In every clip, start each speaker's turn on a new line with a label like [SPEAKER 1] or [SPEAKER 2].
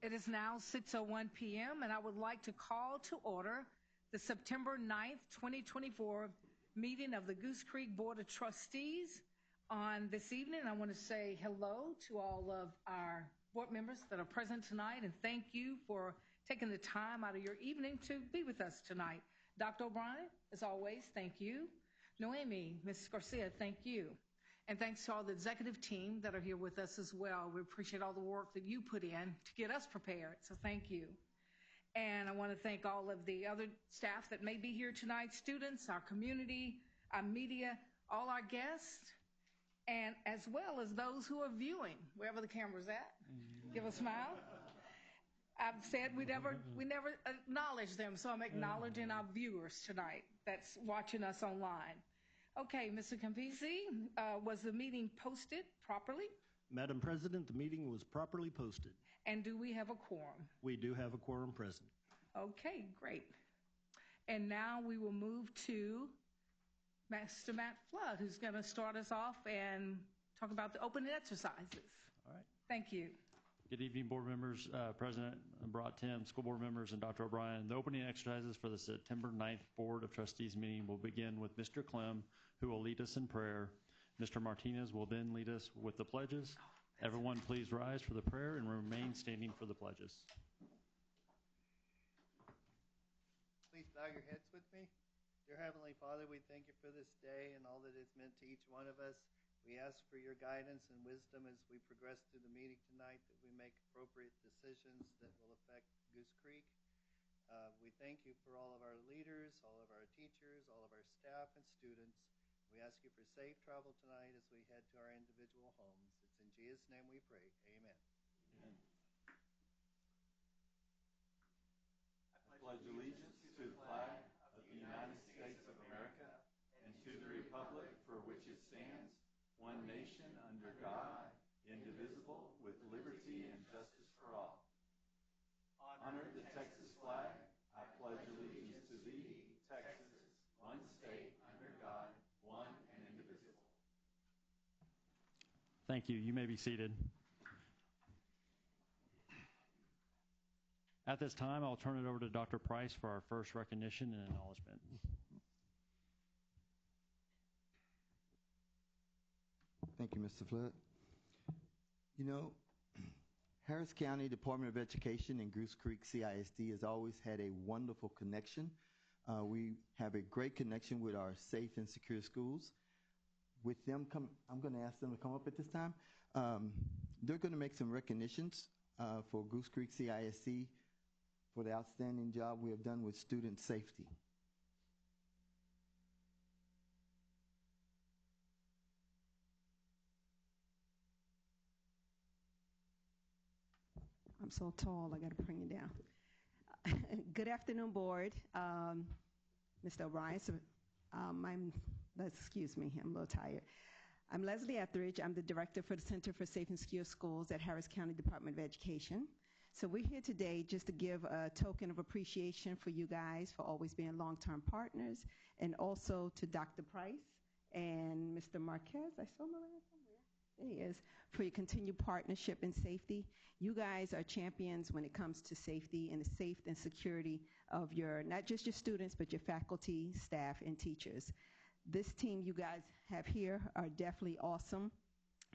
[SPEAKER 1] It is now 6:01 p.m., and I would like to call to order the September 9th, 2024 meeting of the Goose Creek Board of Trustees. On this evening, I want to say hello to all of our board members that are present tonight, and thank you for taking the time out of your evening to be with us tonight. Dr. O'Brien, as always, thank you. Noemi, Ms. Garcia, thank you. And thanks to all the executive team that are here with us as well. We appreciate all the work that you put in to get us prepared, so thank you. And I want to thank all of the other staff that may be here tonight, students, our community, our media, all our guests, and as well as those who are viewing, wherever the camera's at. Give a smile. I've said we never acknowledge them, so I'm acknowledging our viewers tonight that's watching us online. Okay, Mr. Campisi, was the meeting posted properly?
[SPEAKER 2] Madam President, the meeting was properly posted.
[SPEAKER 1] And do we have a quorum?
[SPEAKER 2] We do have a quorum present.
[SPEAKER 1] Okay, great. And now we will move to Master Matt Flood, who's going to start us off and talk about the opening exercises.
[SPEAKER 3] All right.
[SPEAKER 1] Thank you.
[SPEAKER 3] Good evening, board members, President Brought Tim, school board members, and Dr. O'Brien. The opening exercises for the September 9th Board of Trustees meeting will begin with Mr. Clem, who will lead us in prayer. Mr. Martinez will then lead us with the pledges. Everyone please rise for the prayer and remain standing for the pledges.
[SPEAKER 4] Please bow your heads with me. Dear Heavenly Father, we thank you for this day and all that it's meant to each one of us. We ask for your guidance and wisdom as we progress through the meeting tonight, that we make appropriate decisions that will affect Goose Creek. We thank you for all of our leaders, all of our teachers, all of our staff and students. We ask you for safe travel tonight as we head to our individual homes. It's in Jesus' name we pray. Amen.
[SPEAKER 5] Amen. I pledge allegiance to the flag of the United States of America and to the republic for which it stands, one nation under God, indivisible, with liberty and justice for all. Honor the Texas flag. I pledge allegiance to thee, Texas, one state under God, one and indivisible.
[SPEAKER 3] Thank you. You may be seated. At this time, I'll turn it over to Dr. Price for our first recognition and acknowledgement.
[SPEAKER 6] Thank you, Mr. Flood. You know, Harris County Department of Education and Goose Creek CISD has always had a wonderful connection. We have a great connection with our safe and secure schools. With them, I'm going to ask them to come up at this time. They're going to make some recognitions for Goose Creek CISD for the outstanding job we have done with student safety.
[SPEAKER 7] I'm so tall, I got to bring you down. Good afternoon, board. Mr. O'Brien, excuse me, I'm a little tired. I'm Leslie Etheridge. I'm the director for the Center for Safe and Secure Schools at Harris County Department of Education. So we're here today just to give a token of appreciation for you guys for always being long-term partners, and also to Dr. Price and Mr. Marquez. I saw Miranda somewhere. There he is, for your continued partnership in safety. You guys are champions when it comes to safety and the safety and security of your, not just your students, but your faculty, staff, and teachers. This team you guys have here are definitely awesome.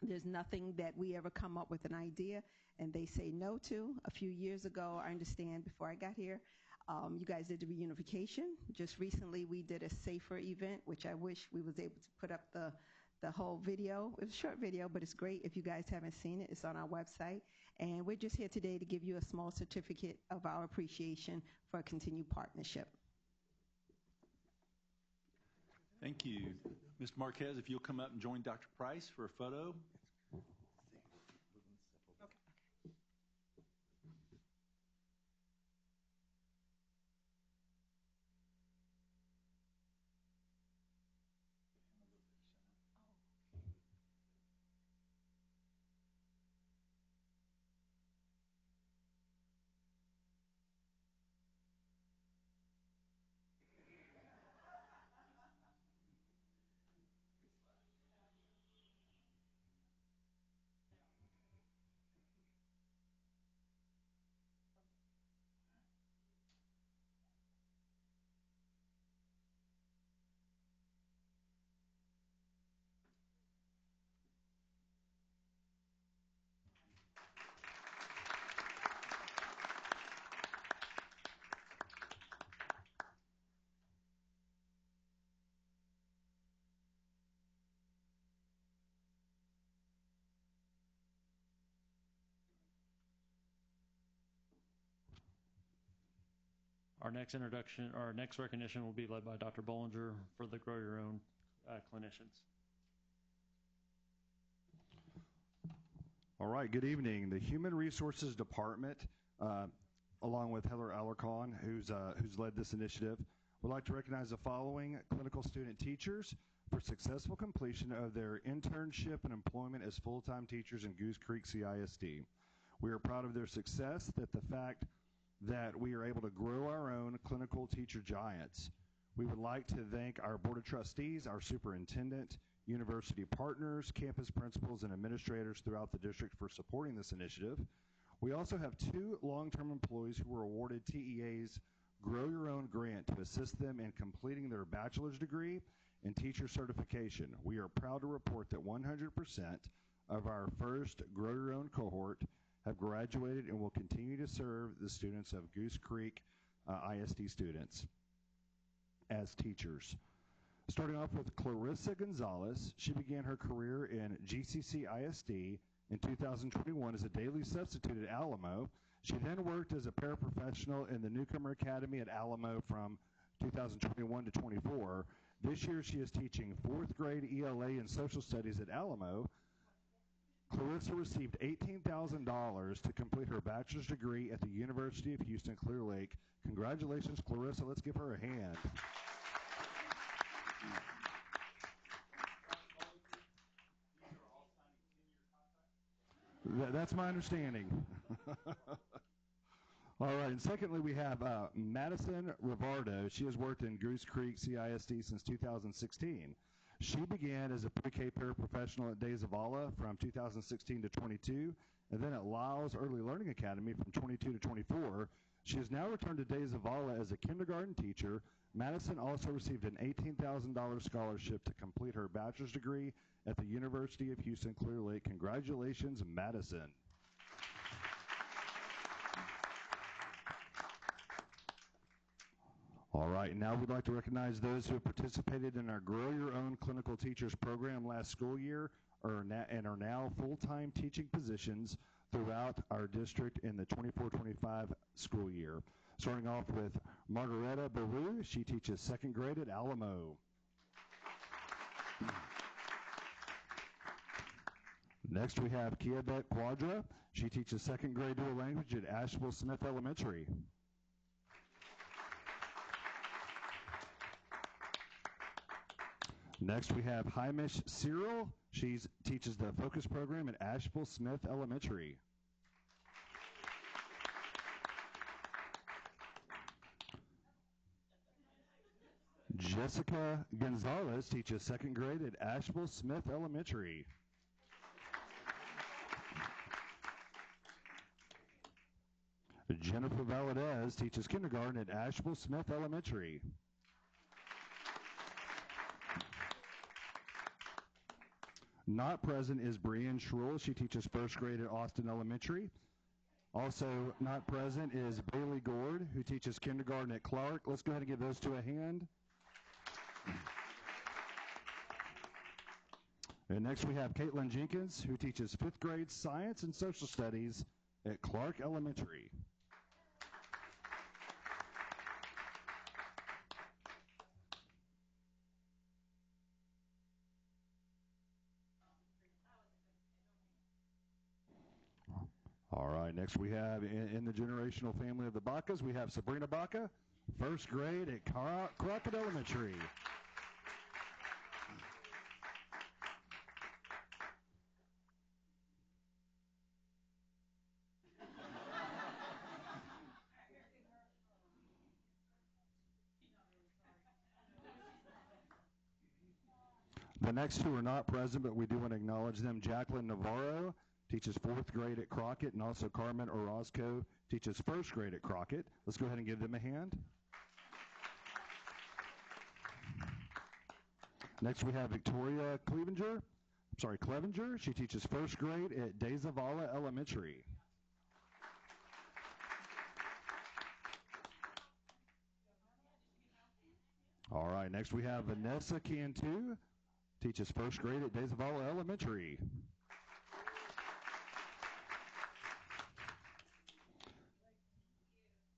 [SPEAKER 7] There's nothing that we ever come up with an idea and they say no to. A few years ago, I understand, before I got here, you guys did the reunification. Just recently, we did a safer event, which I wish we was able to put up the whole video. It was a short video, but it's great. If you guys haven't seen it, it's on our website. And we're just here today to give you a small certificate of our appreciation for a continued partnership.
[SPEAKER 5] Thank you. Mr. Marquez, if you'll come up and join Dr. Price for a photo.
[SPEAKER 3] Our next recognition will be led by Dr. Bollinger for the Grow Your Own clinicians.
[SPEAKER 8] All right, good evening. The Human Resources Department, along with Heather Alarcon, who's led this initiative, would like to recognize the following clinical student teachers for successful completion of their internship and employment as full-time teachers in Goose Creek CISD. We are proud of their success, the fact that we are able to grow our own clinical teacher giants. We would like to thank our Board of Trustees, our superintendent, university partners, campus principals, and administrators throughout the district for supporting this initiative. We also have 2 long-term employees who were awarded TEA's Grow Your Own grant to assist them in completing their bachelor's degree and teacher certification. We are proud to report that 100% of our first Grow Your Own cohort have graduated and will continue to serve the students of Goose Creek ISD students as teachers. Starting off with Clarissa Gonzalez, she began her career in GCC ISD in 2021 as a daily substitute at Alamo. She then worked as a paraprofessional in the Newcomer Academy at Alamo from 2021 to 24. This year she is teaching 4th grade ELA and social studies at Alamo. Clarissa received $18,000 to complete her bachelor's degree at the University of Houston Clear Lake. Congratulations, Clarissa. Let's give her a hand. That's my understanding. All right, and secondly, we have Madison Rivardo. She has worked in Goose Creek CISD since 2016. She began as a pre-K paraprofessional at Days of Allah from 2016 to 22, and then at Lyles Early Learning Academy from 22 to 24. She has now returned to Days of Allah as a kindergarten teacher. Madison also received an $18,000 scholarship to complete her bachelor's degree at the University of Houston Clear Lake. Congratulations, Madison. All right, now we'd like to recognize those who have participated in our Grow Your Own Clinical Teachers program last school year and are now full-time teaching positions throughout our district in the 24-25 school year. Starting off with Margareta Baru, she teaches 2nd grade at Alamo. Next we have Kiabet Quadra. She teaches 2nd grade dual language at Asheville Smith Elementary. Next we have Hamish Cyril. She teaches the Focus program at Asheville Smith Elementary. Jessica Gonzalez teaches 2nd grade at Asheville Smith Elementary. Jennifer Valadez teaches kindergarten at Asheville Smith Elementary. Not present is Brienne Schrull. She teaches 1st grade at Austin Elementary. Also not present is Bailey Gord, who teaches kindergarten at Clark. Let's go ahead and give those 2 a hand. And next we have Caitlin Jenkins, who teaches 5th grade science and social studies at Clark Elementary. All right, next we have in the generational family of the Bacas, we have Sabrina Baca, 1st grade at Crockett Elementary. The next 2 are not present, but we do want to acknowledge them. Jacqueline Navarro teaches 4th grade at Crockett, and also Carmen Orozco teaches 1st grade at Crockett. Let's go ahead and give them a hand. Next we have Victoria Clevenger. She teaches 1st grade at Days of Allah Elementary. All right, next we have Vanessa Cantu, teaches 1st grade at Days of Allah Elementary.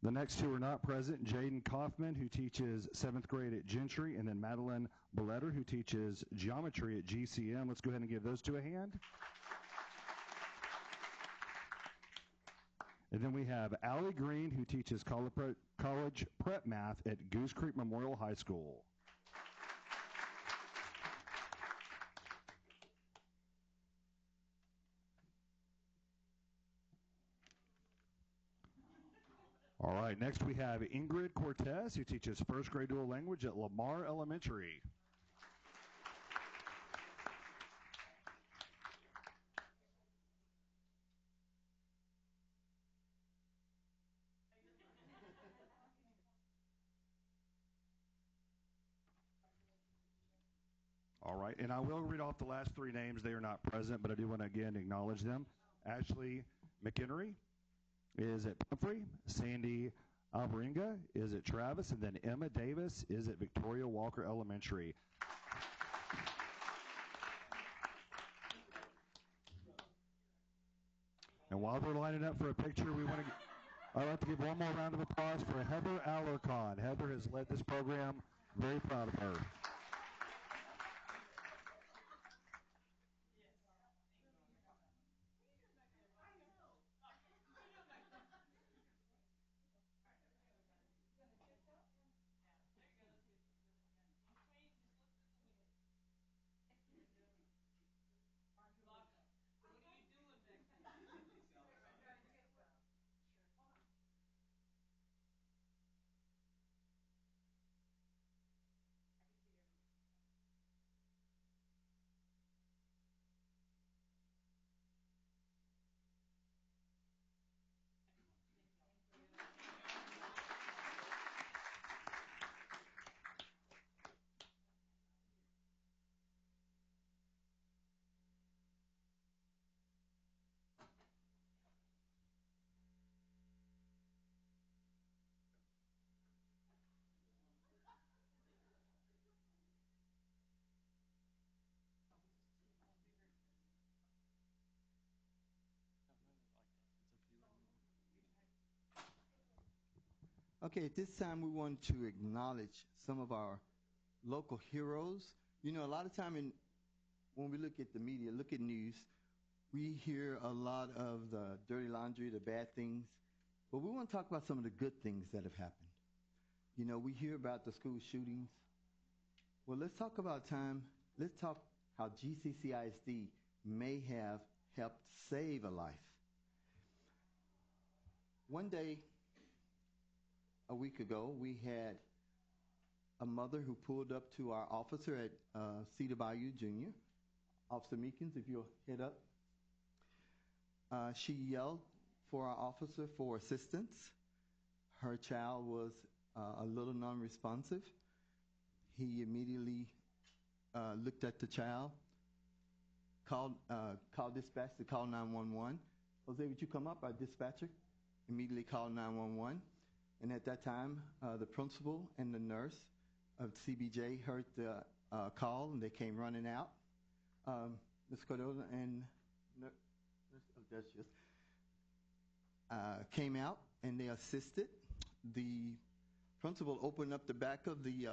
[SPEAKER 8] The next two are not present, Jaden Kaufman, who teaches 7th grade at Gentry, and then Madeline Belletter, who teaches geometry at GCM. Let's go ahead and give those two a hand. And then we have Allie Green, who teaches college prep math at Goose Creek Memorial High School. All right, next we have Ingrid Cortez, who teaches 1st grade dual language at Lamar Elementary. All right, and I will read off the last three names. They are not present, but I do want to again acknowledge them. Ashley McHenry is at Pumphrey. Sandy Alvarenga is at Travis, and then Emma Davis is at Victoria Walker Elementary. And while they're lining up for a picture, I'd like to give one more round of applause for Heather Alarcon. Heather has led this program. Very proud of her.
[SPEAKER 6] Okay, at this time we want to acknowledge some of our local heroes. You know, a lot of time when we look at the media, look at news, we hear a lot of the dirty laundry, the bad things, but we want to talk about some of the good things that have happened. You know, we hear about the school shootings. Well, let's talk how GCCISD may have helped save a life. One day, a week ago, we had a mother who pulled up to our officer at Cedar Bayou Junior, Officer Meekins, if you'll head up. She yelled for our officer for assistance. Her child was a little non-responsive. He immediately looked at the child, called dispatch to call 911. Jose, would you come up? Our dispatcher immediately called 911. And at that time, the principal and the nurse of CBJ heard the call, and they came running out. Ms. Cordova and Nurse Odessius came out, and they assisted. The principal opened up the back of the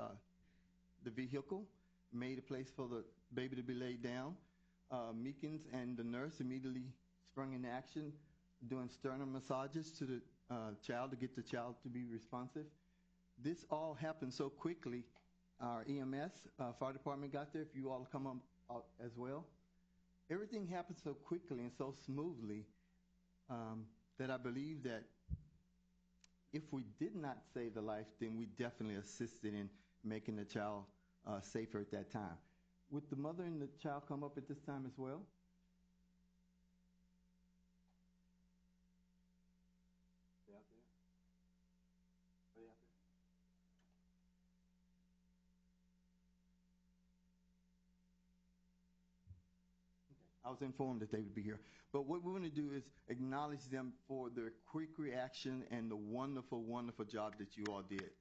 [SPEAKER 6] vehicle, made a place for the baby to be laid down. Meekins and the nurse immediately sprung into action, doing sternum massages to the child to get the child to be responsive. This all happened so quickly. Our EMS, fire department got there. If you all come up as well. Everything happened so quickly and so smoothly that I believe that if we did not save the life, then we definitely assisted in making the child safer at that time. Would the mother and the child come up at this time as well? Are they out there? Are they out there? I was informed that they would be here. But what we want to do is acknowledge them for their quick reaction and the wonderful, wonderful job that you all did.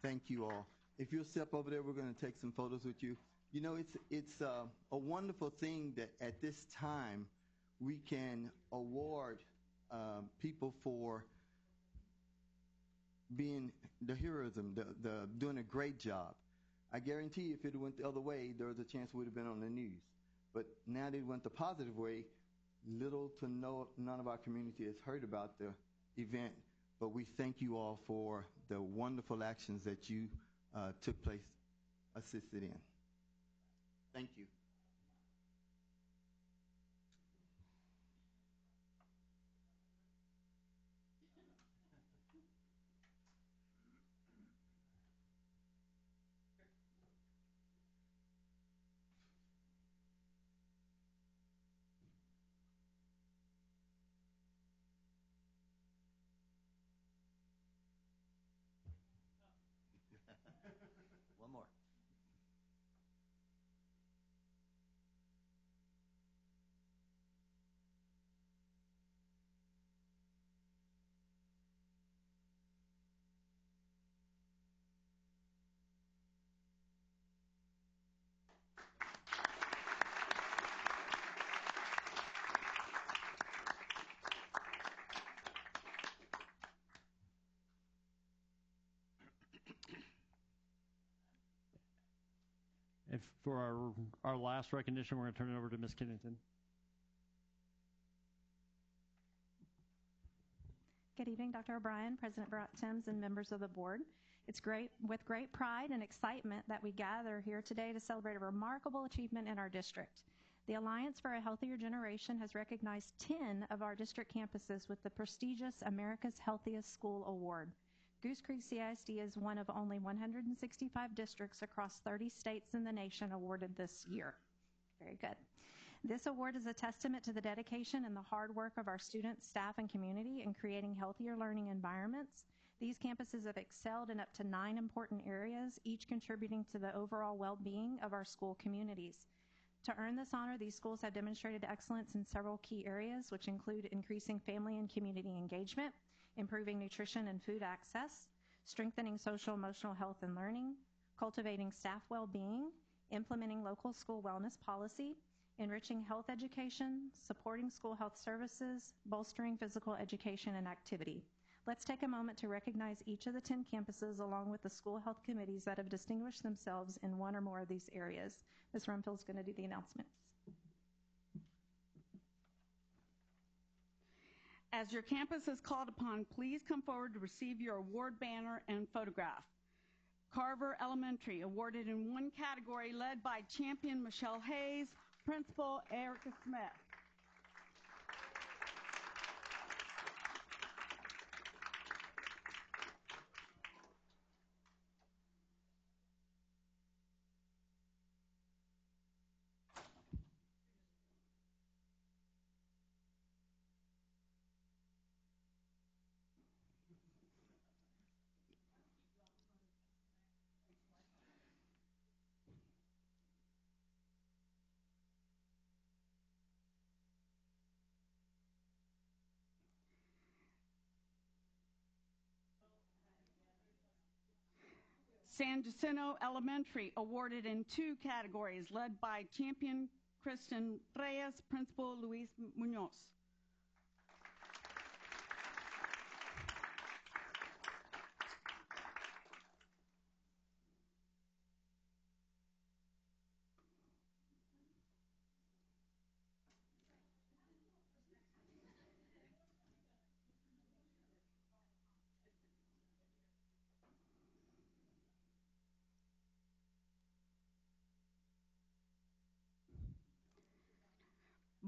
[SPEAKER 6] Thank you all. If you'll step over there, we're going to take some photos with you. You know, it's a wonderful thing that at this time we can award people for being the heroism, the doing a great job. I guarantee if it went the other way, there was a chance we would have been on the news. But now that it went the positive way, little to none of our community has heard about the event. But we thank you all for the wonderful actions that you took place, assisted in. Thank you.
[SPEAKER 5] One more.
[SPEAKER 3] And for our last recognition, we're going to turn it over to Ms. Kennington.
[SPEAKER 9] Good evening, Dr. O'Brien, President Timms, and members of the board. It's with great pride and excitement that we gather here today to celebrate a remarkable achievement in our district. The Alliance for a Healthier Generation has recognized 10 of our district campuses with the prestigious America's Healthiest School Award. Goose Creek CISD is one of only 165 districts across 30 states in the nation awarded this year. Very good. This award is a testament to the dedication and the hard work of our students, staff, and community in creating healthier learning environments. These campuses have excelled in up to 9 important areas, each contributing to the overall well-being of our school communities. To earn this honor, these schools have demonstrated excellence in several key areas, which include increasing family and community engagement, improving nutrition and food access, strengthening social, emotional health and learning, cultivating staff well-being, implementing local school wellness policy, enriching health education, supporting school health services, bolstering physical education and activity. Let's take a moment to recognize each of the 10 campuses along with the school health committees that have distinguished themselves in one or more of these areas. Ms. Rumpel is going to do the announcements.
[SPEAKER 10] As your campus is called upon, please come forward to receive your award banner and photograph. Carver Elementary, awarded in one category, led by champion Michelle Hayes, Principal Erica Smith. San Jacinto Elementary, awarded in 2 categories, led by champion Kristen Reyes, Principal Luis Munoz.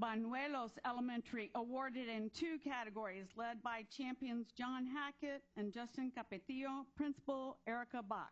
[SPEAKER 10] Banuelos Elementary, awarded in 2 categories, led by champions John Hackett and Justin Capetillo, Principal Erica Box.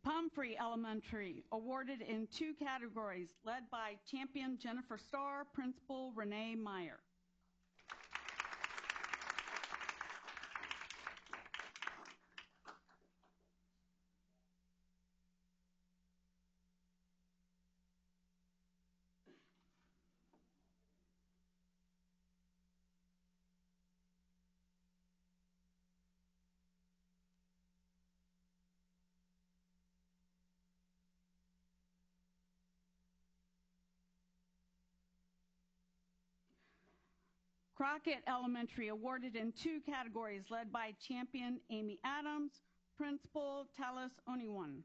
[SPEAKER 10] Pumphrey Elementary, awarded in 2 categories, led by champion Jennifer Starr, Principal Renee Meyer. Crockett Elementary, awarded in 2 categories, led by champion Amy Adams, Principal Talis Oniwan.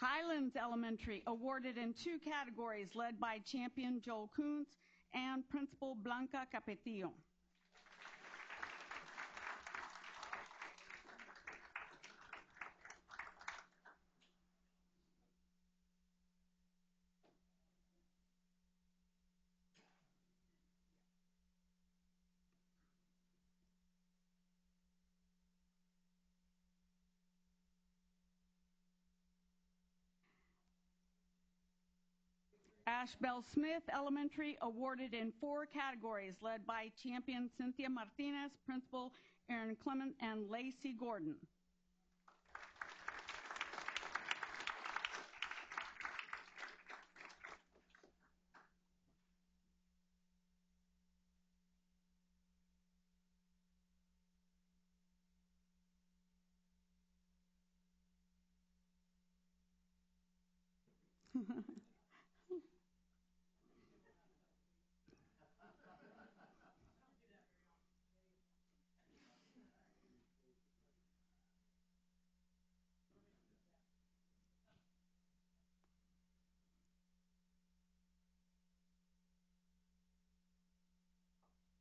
[SPEAKER 10] Highlands Elementary, awarded in 2 categories, led by champion Joel Kuntz and Principal Blanca Capetillo. Ashbel Smith Elementary, awarded in 4 categories, led by champion Cynthia Martinez, Principal Aaron Clement, and Lacey Gordon.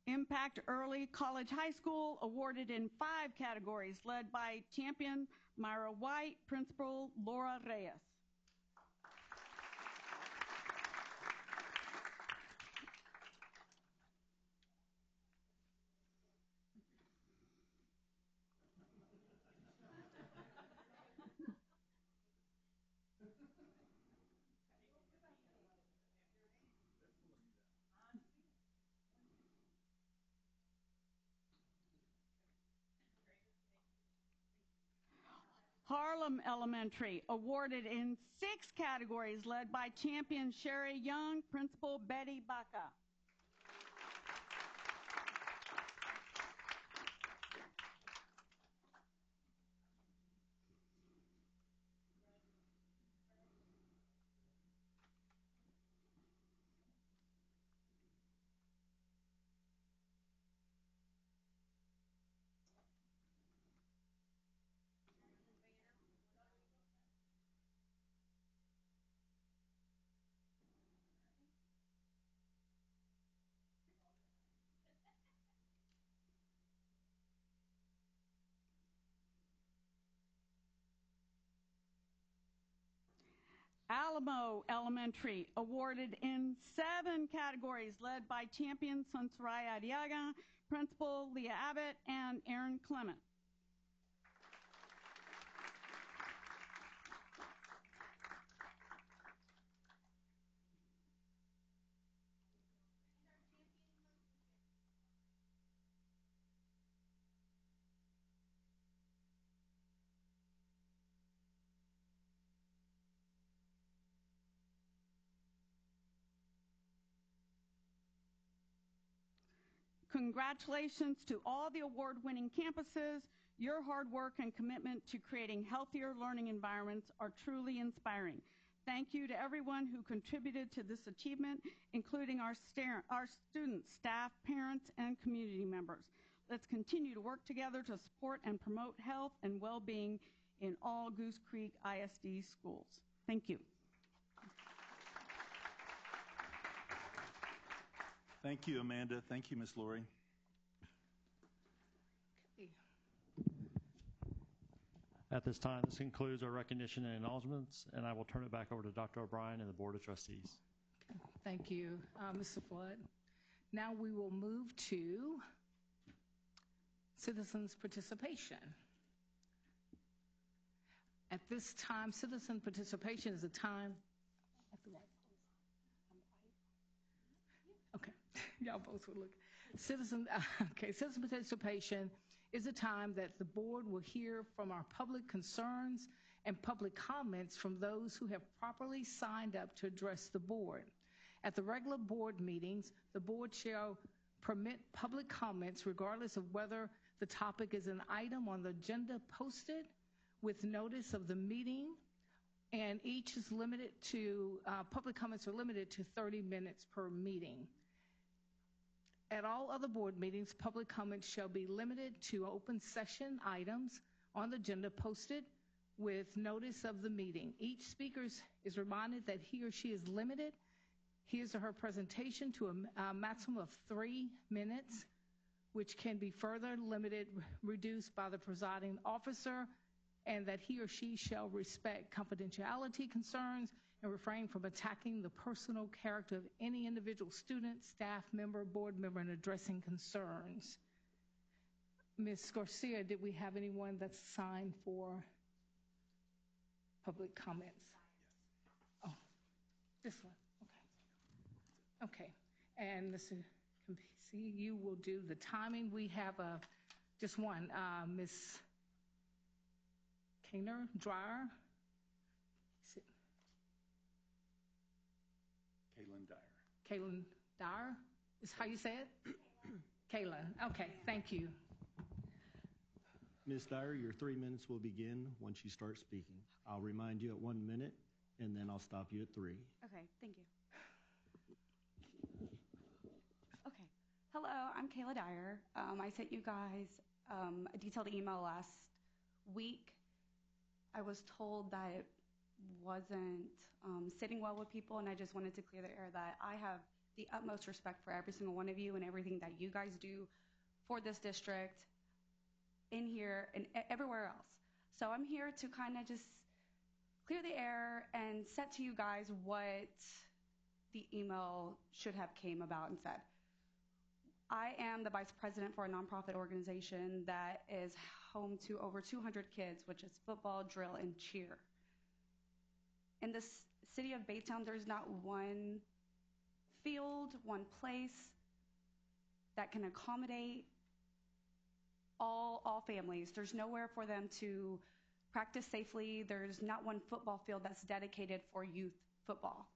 [SPEAKER 10] Impact Early College High School, awarded in 5 categories, led by champion Myra White, Principal Laura Reyes. Harlem Elementary, awarded in 6 categories, led by champion Sherry Young, Principal Betty Baca. Alamo Elementary, awarded in 7 categories, led by champion Sonsoraya Arriaga, Principal Leah Abbott, and Aaron Clement. Congratulations to all the award-winning campuses. Your hard work and commitment to creating healthier learning environments are truly inspiring. Thank you to everyone who contributed to this achievement, including our students, staff, parents, and community members. Let's continue to work together to support and promote health and well-being in all Goose Creek ISD schools. Thank you.
[SPEAKER 5] Thank you, Amanda. Thank you, Ms. Lori.
[SPEAKER 1] Okay.
[SPEAKER 3] At this time, this concludes our recognition and acknowledgments, and I will turn it back over to Dr. O'Brien and the Board of Trustees.
[SPEAKER 1] Thank you, Mr. Flood. Now we will move to citizens' participation. At this time, citizen participation is a time. Okay, y'all both will look. Citizen participation is a time that the board will hear from our public concerns and public comments from those who have properly signed up to address the board. At the regular board meetings, the board shall permit public comments regardless of whether the topic is an item on the agenda posted with notice of the meeting, and each is limited to, public comments are limited to 30 minutes per meeting. At all other board meetings, public comments shall be limited to open session items on the agenda posted with notice of the meeting. Each speaker is reminded that he or she is limited his or her presentation to a maximum of 3 minutes, which can be further reduced by the presiding officer, and that he or she shall respect confidentiality concerns and refrain from attacking the personal character of any individual student, staff member, board member, and addressing concerns. Ms. Garcia, did we have anyone that's signed for public comments? Oh, this one. Okay. And Mr. Campisi, you will do the timing. We have just one, Ms. Kainer Dreyer. Kaylin Dyer is how you say it? Kaylin. Okay, thank you.
[SPEAKER 2] Ms. Dyer, your 3 minutes will begin once you start speaking. I'll remind you at 1 minute, and then I'll stop you at 3.
[SPEAKER 11] Okay, thank you. Okay, hello, I'm Kayla Dyer. I sent you guys a detailed email last week. I was told that it wasn't sitting well with people, and I just wanted to clear the air that I have the utmost respect for every single one of you and everything that you guys do for this district in here and everywhere else. So I'm here to kind of just clear the air and set to you guys what the email should have came about and said. I am the vice president for a nonprofit organization that is home to over 200 kids, which is football, drill, and cheer. In the city of Baytown, there's not one field, one place that can accommodate all families. There's nowhere for them to practice safely. There's not one football field that's dedicated for youth football.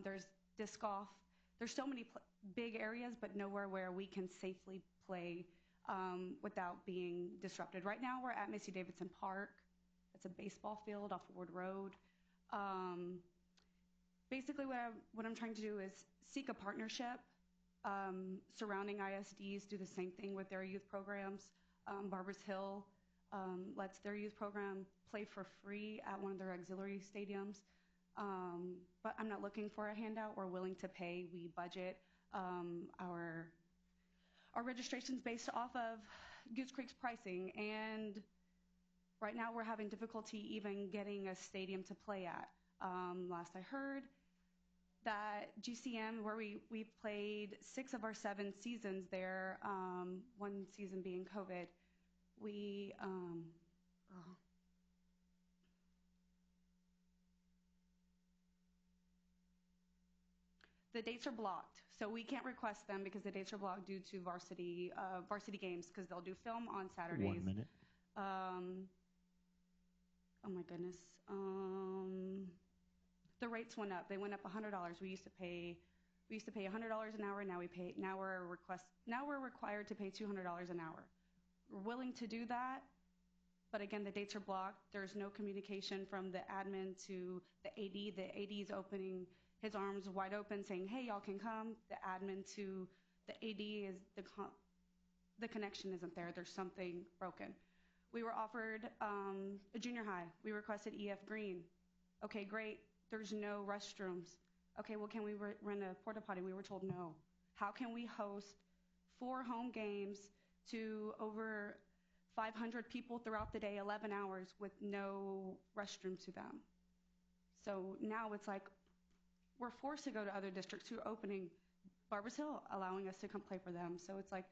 [SPEAKER 11] There's disc golf. There's so many big areas, but nowhere where we can safely play without being disrupted. Right now, we're at Missy Davidson Park. It's a baseball field off Ward Road. Basically, what I'm trying to do is seek a partnership. Surrounding ISDs do the same thing with their youth programs. Barbers Hill lets their youth program play for free at one of their auxiliary stadiums. But I'm not looking for a handout. We're willing to pay. We budget our registrations based off of Goose Creek's pricing. And right now we're having difficulty even getting a stadium to play at. Last I heard that GCM, where we've played 6 of our 7 seasons there, one season being COVID, the dates are blocked, so we can't request them because the dates are blocked due to varsity games, because they'll do film on Saturdays.
[SPEAKER 2] 1 minute.
[SPEAKER 11] Oh my goodness. The rates went up. They went up $100. We used to pay $100 an hour. Now we're required to pay $200 an hour. We're willing to do that, but again, the dates are blocked. There's no communication from the admin to the AD. The AD is opening his arms wide open, saying, "Hey, y'all can come." The admin to the AD is the connection isn't there. There's something broken. We were offered a junior high. We requested EF Green. Okay, great. There's no restrooms. Okay, well, can we rent a porta potty? We were told no. How can we host 4 home games to over 500 people throughout the day, 11 hours, with no restroom to them? So now it's like we're forced to go to other districts who are opening. Barbers Hill allowing us to come play for them. So it's like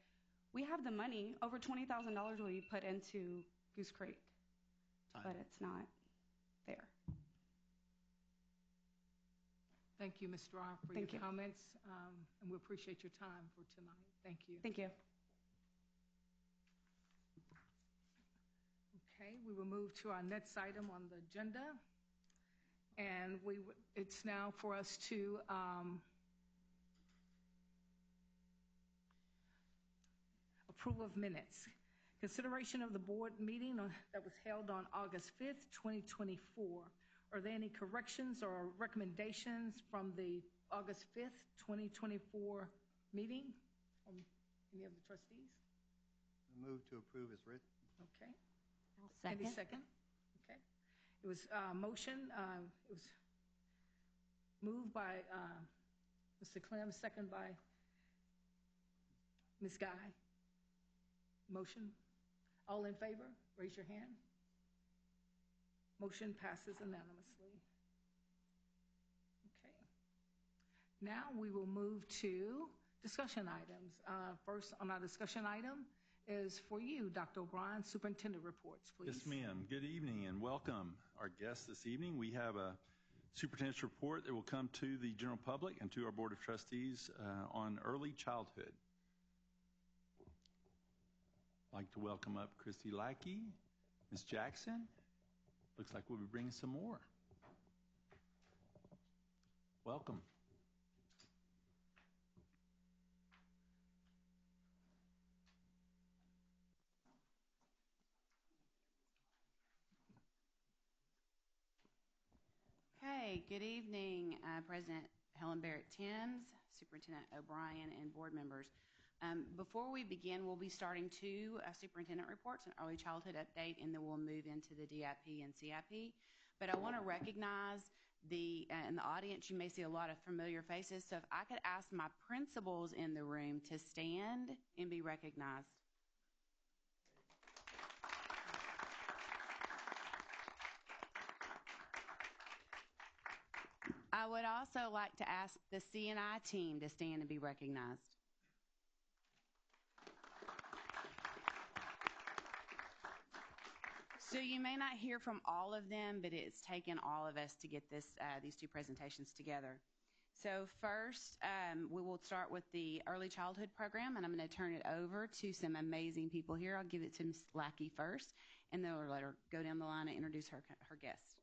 [SPEAKER 11] we have the money, over $20,000 we put into Goose Creek, but it's not there.
[SPEAKER 1] Thank you, Ms. Dry, for
[SPEAKER 11] Thank
[SPEAKER 1] your
[SPEAKER 11] you.
[SPEAKER 1] comments, and we appreciate your time for tonight. Thank you.
[SPEAKER 11] Thank you.
[SPEAKER 1] Okay, we will move to our next item on the agenda, and it's now for us to approval of minutes. Consideration of the board meeting that was held on August 5th, 2024. Are there any corrections or recommendations from the August 5th, 2024 meeting from any of the trustees?
[SPEAKER 4] Move to approve as written.
[SPEAKER 1] Okay.
[SPEAKER 9] I'll second.
[SPEAKER 1] Any second? Okay. It was motion. It was moved by Mr. Clem, second by Ms. Guy. Motion. All in favor? Raise your hand. Motion passes unanimously. Okay. Now we will move to discussion items. First on our discussion item is for you, Dr. O'Brien, superintendent reports, please.
[SPEAKER 5] Yes, ma'am. Good evening and welcome our guests this evening. We have a superintendent's report that will come to the general public and to our Board of Trustees on early childhood. I'd like to welcome up Christy Lackey, Ms. Jackson. Looks like we'll be bringing some more. Welcome.
[SPEAKER 12] Okay, good evening, President Helen Barrett-Timms, Superintendent O'Brien, and board members. Before we begin, we'll be starting 2 superintendent reports, an early childhood update, and then we'll move into the DIP and CIP. But I want to recognize in the audience, you may see a lot of familiar faces. So if I could ask my principals in the room to stand and be recognized. I would also like to ask the C&I team to stand and be recognized. So you may not hear from all of them, but it's taken all of us to get these 2 presentations together. So first, we will start with the early childhood program, and I'm going to turn it over to some amazing people here. I'll give it to Ms. Lackey first, and then we'll let her go down the line and introduce her guests.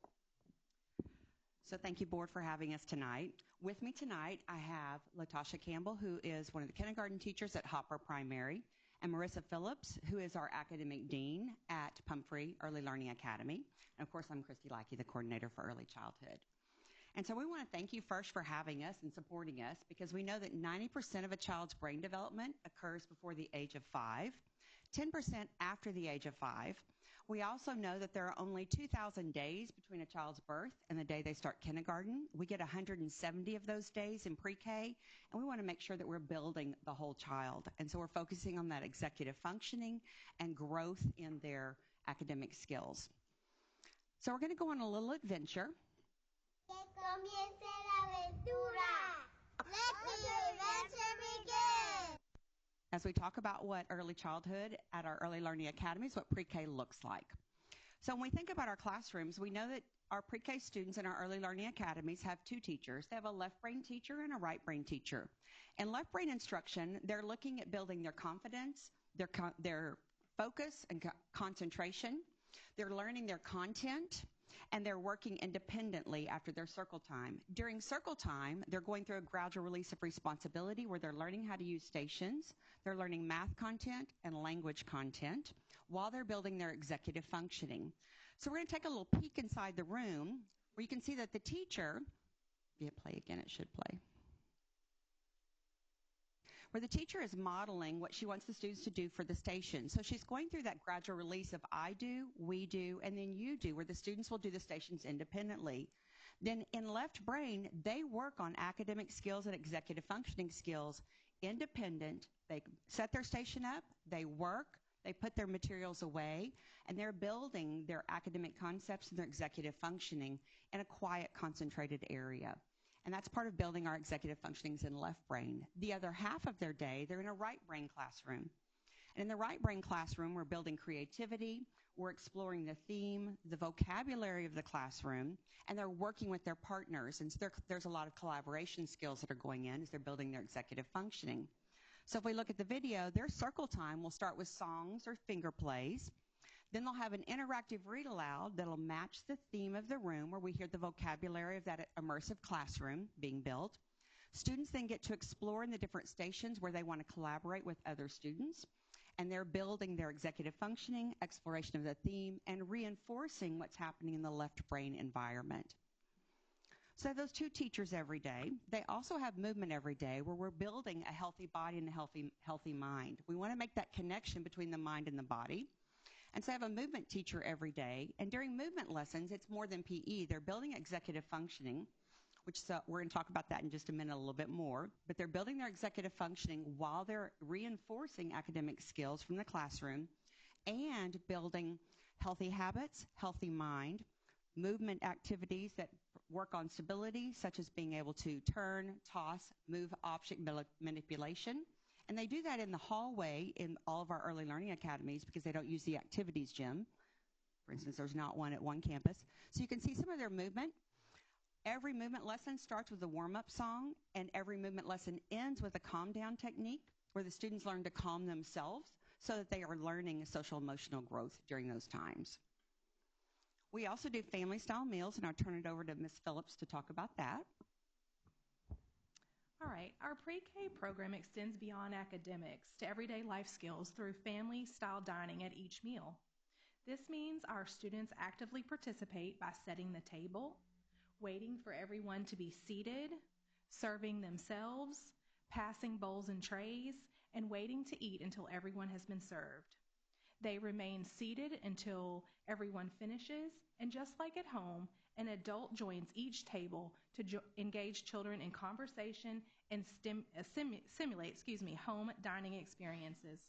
[SPEAKER 13] So thank you, board, for having us tonight. With me tonight, I have Latasha Campbell, who is one of the kindergarten teachers at Hopper Primary, and Marissa Phillips, who is our academic dean at Pumphrey Early Learning Academy. And of course, I'm Christy Lackey, the coordinator for early childhood. And so we want to thank you first for having us and supporting us, because we know that 90% of a child's brain development occurs before the age of 5, 10% after the age of 5. We also know that there are only 2,000 days between a child's birth and the day they start kindergarten. We get 170 of those days in pre-K, and we want to make sure that we're building the whole child. And so we're focusing on that executive functioning and growth in their academic skills. So we're going to go on a little adventure.
[SPEAKER 14] Que comience la aventura. Let the adventure begin.
[SPEAKER 13] As we talk about what early childhood at our early learning academies, what pre-K looks like. So when we think about our classrooms, we know that our pre-K students in our early learning academies have 2 teachers. They have a left brain teacher and a right brain teacher. In left brain instruction, they're looking at building their confidence, their focus and concentration. They're learning their content, and they're working independently after their circle time. During circle time, they're going through a gradual release of responsibility where they're learning how to use stations, they're learning math content and language content while they're building their executive functioning. So we're going to take a little peek inside the room where you can see that the teacher, yeah, play again, it should play, where the teacher is modeling what she wants the students to do for the station. So she's going through that gradual release of I do, we do, and then you do, where the students will do the stations independently. Then in left brain, they work on academic skills and executive functioning skills independent. They set their station up, they work, they put their materials away, and they're building their academic concepts and their executive functioning in a quiet, concentrated area. And that's part of building our executive functionings in left brain. The other half of their day, they're in a right brain classroom. And in the right brain classroom, we're building creativity, we're exploring the theme, the vocabulary of the classroom, and they're working with their partners. And so there's a lot of collaboration skills that are going in as they're building their executive functioning. So if we look at the video, their circle time will start with songs or finger plays. Then they'll have an interactive read aloud that'll match the theme of the room where we hear the vocabulary of that immersive classroom being built. Students then get to explore in the different stations where they want to collaborate with other students. And they're building their executive functioning, exploration of the theme, and reinforcing what's happening in the left brain environment. So those two teachers every day, they also have movement every day where we're building a healthy body and a healthy mind. We want to make that connection between the mind and the body. And so I have a movement teacher every day. And during movement lessons, it's more than PE. They're building executive functioning, which we're going to talk about that in just a minute a little bit more. But they're building their executive functioning while they're reinforcing academic skills from the classroom and building healthy habits, healthy mind, movement activities that work on stability, such as being able to turn, toss, move object manipulation. And they do that in the hallway in all of our early learning academies because they don't use the activities gym. For instance, there's not one at one campus. So you can see some of their movement. Every movement lesson starts with a warm-up song, and every movement lesson ends with a calm-down technique where the students learn to calm themselves so that they are learning social emotional growth during those times. We also do family-style meals, and I'll turn it over to Ms. Phillips to talk about that.
[SPEAKER 15] All right, our pre-K program extends beyond academics to everyday life skills through family-style dining at each meal. This means our students actively participate by setting the table, waiting for everyone to be seated, serving themselves, passing bowls and trays, and waiting to eat until everyone has been served. They remain seated until everyone finishes, and just like at home, an adult joins each table to engage children in conversation and simulate home dining experiences.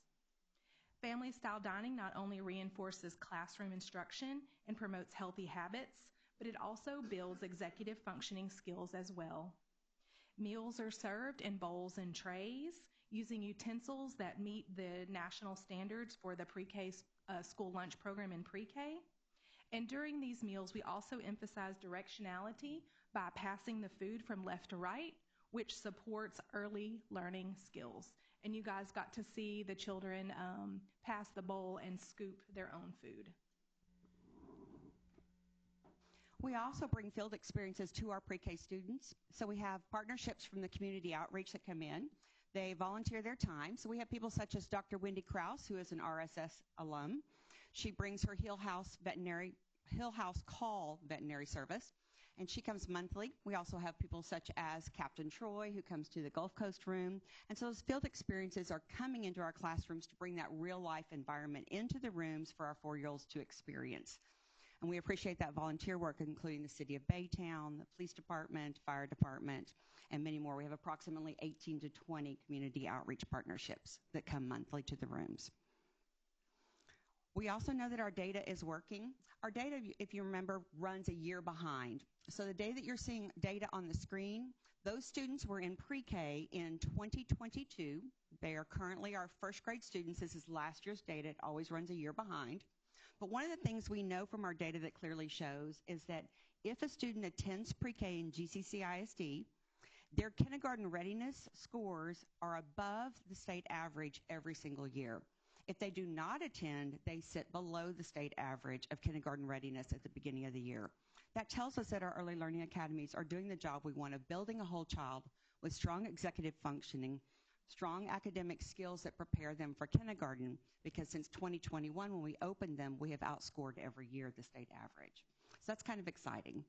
[SPEAKER 15] Family-style dining not only reinforces classroom instruction and promotes healthy habits, but it also builds executive functioning skills as well. Meals are served in bowls and trays using utensils that meet the national standards for the pre-K school lunch program in pre-K. And during these meals, we also emphasize directionality by passing the food from left to right, which supports early learning skills. And you guys got to see the children pass the bowl and scoop their own food.
[SPEAKER 13] We also bring field experiences to our pre-K students. So we have partnerships from the community outreach that come in. They volunteer their time. So we have people such as Dr. Wendy Krause, who is an RSS alum. She brings her Hill House Call veterinary service, and she comes monthly. We also have people such as Captain Troy, who comes to the Gulf Coast room. And so those field experiences are coming into our classrooms to bring that real-life environment into the rooms for our 4-year-olds to experience. And we appreciate that volunteer work, including the City of Baytown, the Police Department, Fire Department, and many more. We have approximately 18 to 20 community outreach partnerships that come monthly to the rooms. We also know that our data is working. Our data, if you remember, runs a year behind. So the day that you're seeing data on the screen, those students were in pre-K in 2022. They are currently our first grade students. This is last year's data. It always runs a year behind. But one of the things we know from our data that clearly shows is that if a student attends pre-K in GCCISD, their kindergarten readiness scores are above the state average every single year. If they do not attend, they sit below the state average of kindergarten readiness at the beginning of the year. That tells us that our early learning academies are doing the job we want of building a whole child with strong executive functioning, strong academic skills that prepare them for kindergarten, because since 2021, when we opened them, we have outscored every year the state average. So that's kind of exciting.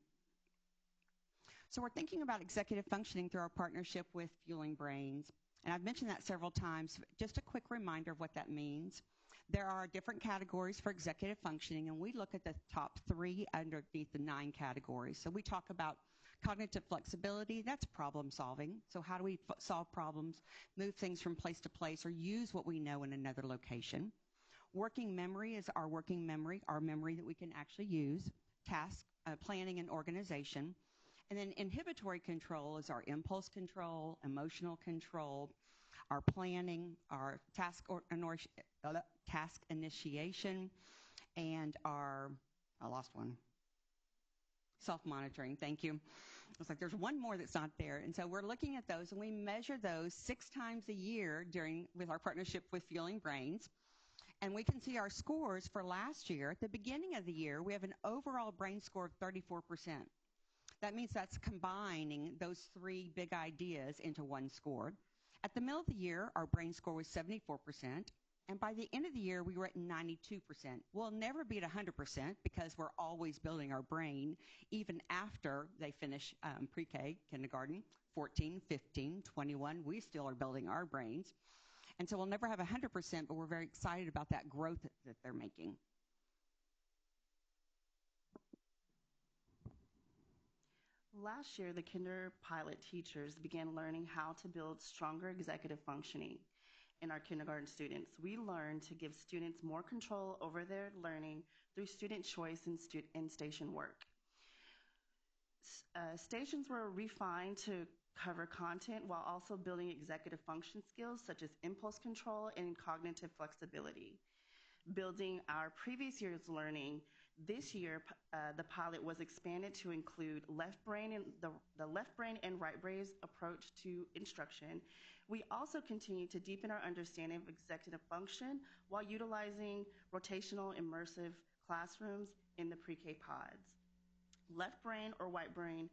[SPEAKER 13] So we're thinking about executive functioning through our partnership with Fueling Brains. And I've mentioned that several times. Just a quick reminder of what that means. There are different categories for executive functioning, and we look at the top 3 underneath the 9 categories. So we talk about Cognitive flexibility, that's problem solving. So how do we solve problems, move things from place to place, or use what we know in another location? Working memory is our working memory, our memory that we can actually use. Task planning and organization. And then inhibitory control is our impulse control, emotional control, our planning, our task initiation, and our, I lost one, self-monitoring. Thank you. It's like there's one more that's not there. And so we're looking at those, and we measure those 6 times a year with our partnership with Fueling Brains. And we can see our scores for last year. At the beginning of the year, we have an overall brain score of 34%. That means that's combining those 3 big ideas into one score. At the middle of the year, our brain score was 74%. And by the end of the year, we were at 92%. We'll never be at 100% because we're always building our brain, even after they finish pre-K, kindergarten, 14, 15, 21. We still are building our brains. And so we'll never have 100%, but we're very excited about that growth that they're making.
[SPEAKER 16] Last year, the kinder pilot teachers began learning how to build stronger executive functioning in our kindergarten students. We learned to give students more control over their learning through student choice and station work. Stations were refined to cover content while also building executive function skills such as impulse control and cognitive flexibility. Building our previous year's learning, this year the pilot was expanded to include the left brain and right brain approach to instruction. We also continue to deepen our understanding of executive function while utilizing rotational immersive classrooms in the pre-K pods. Left brain or right brain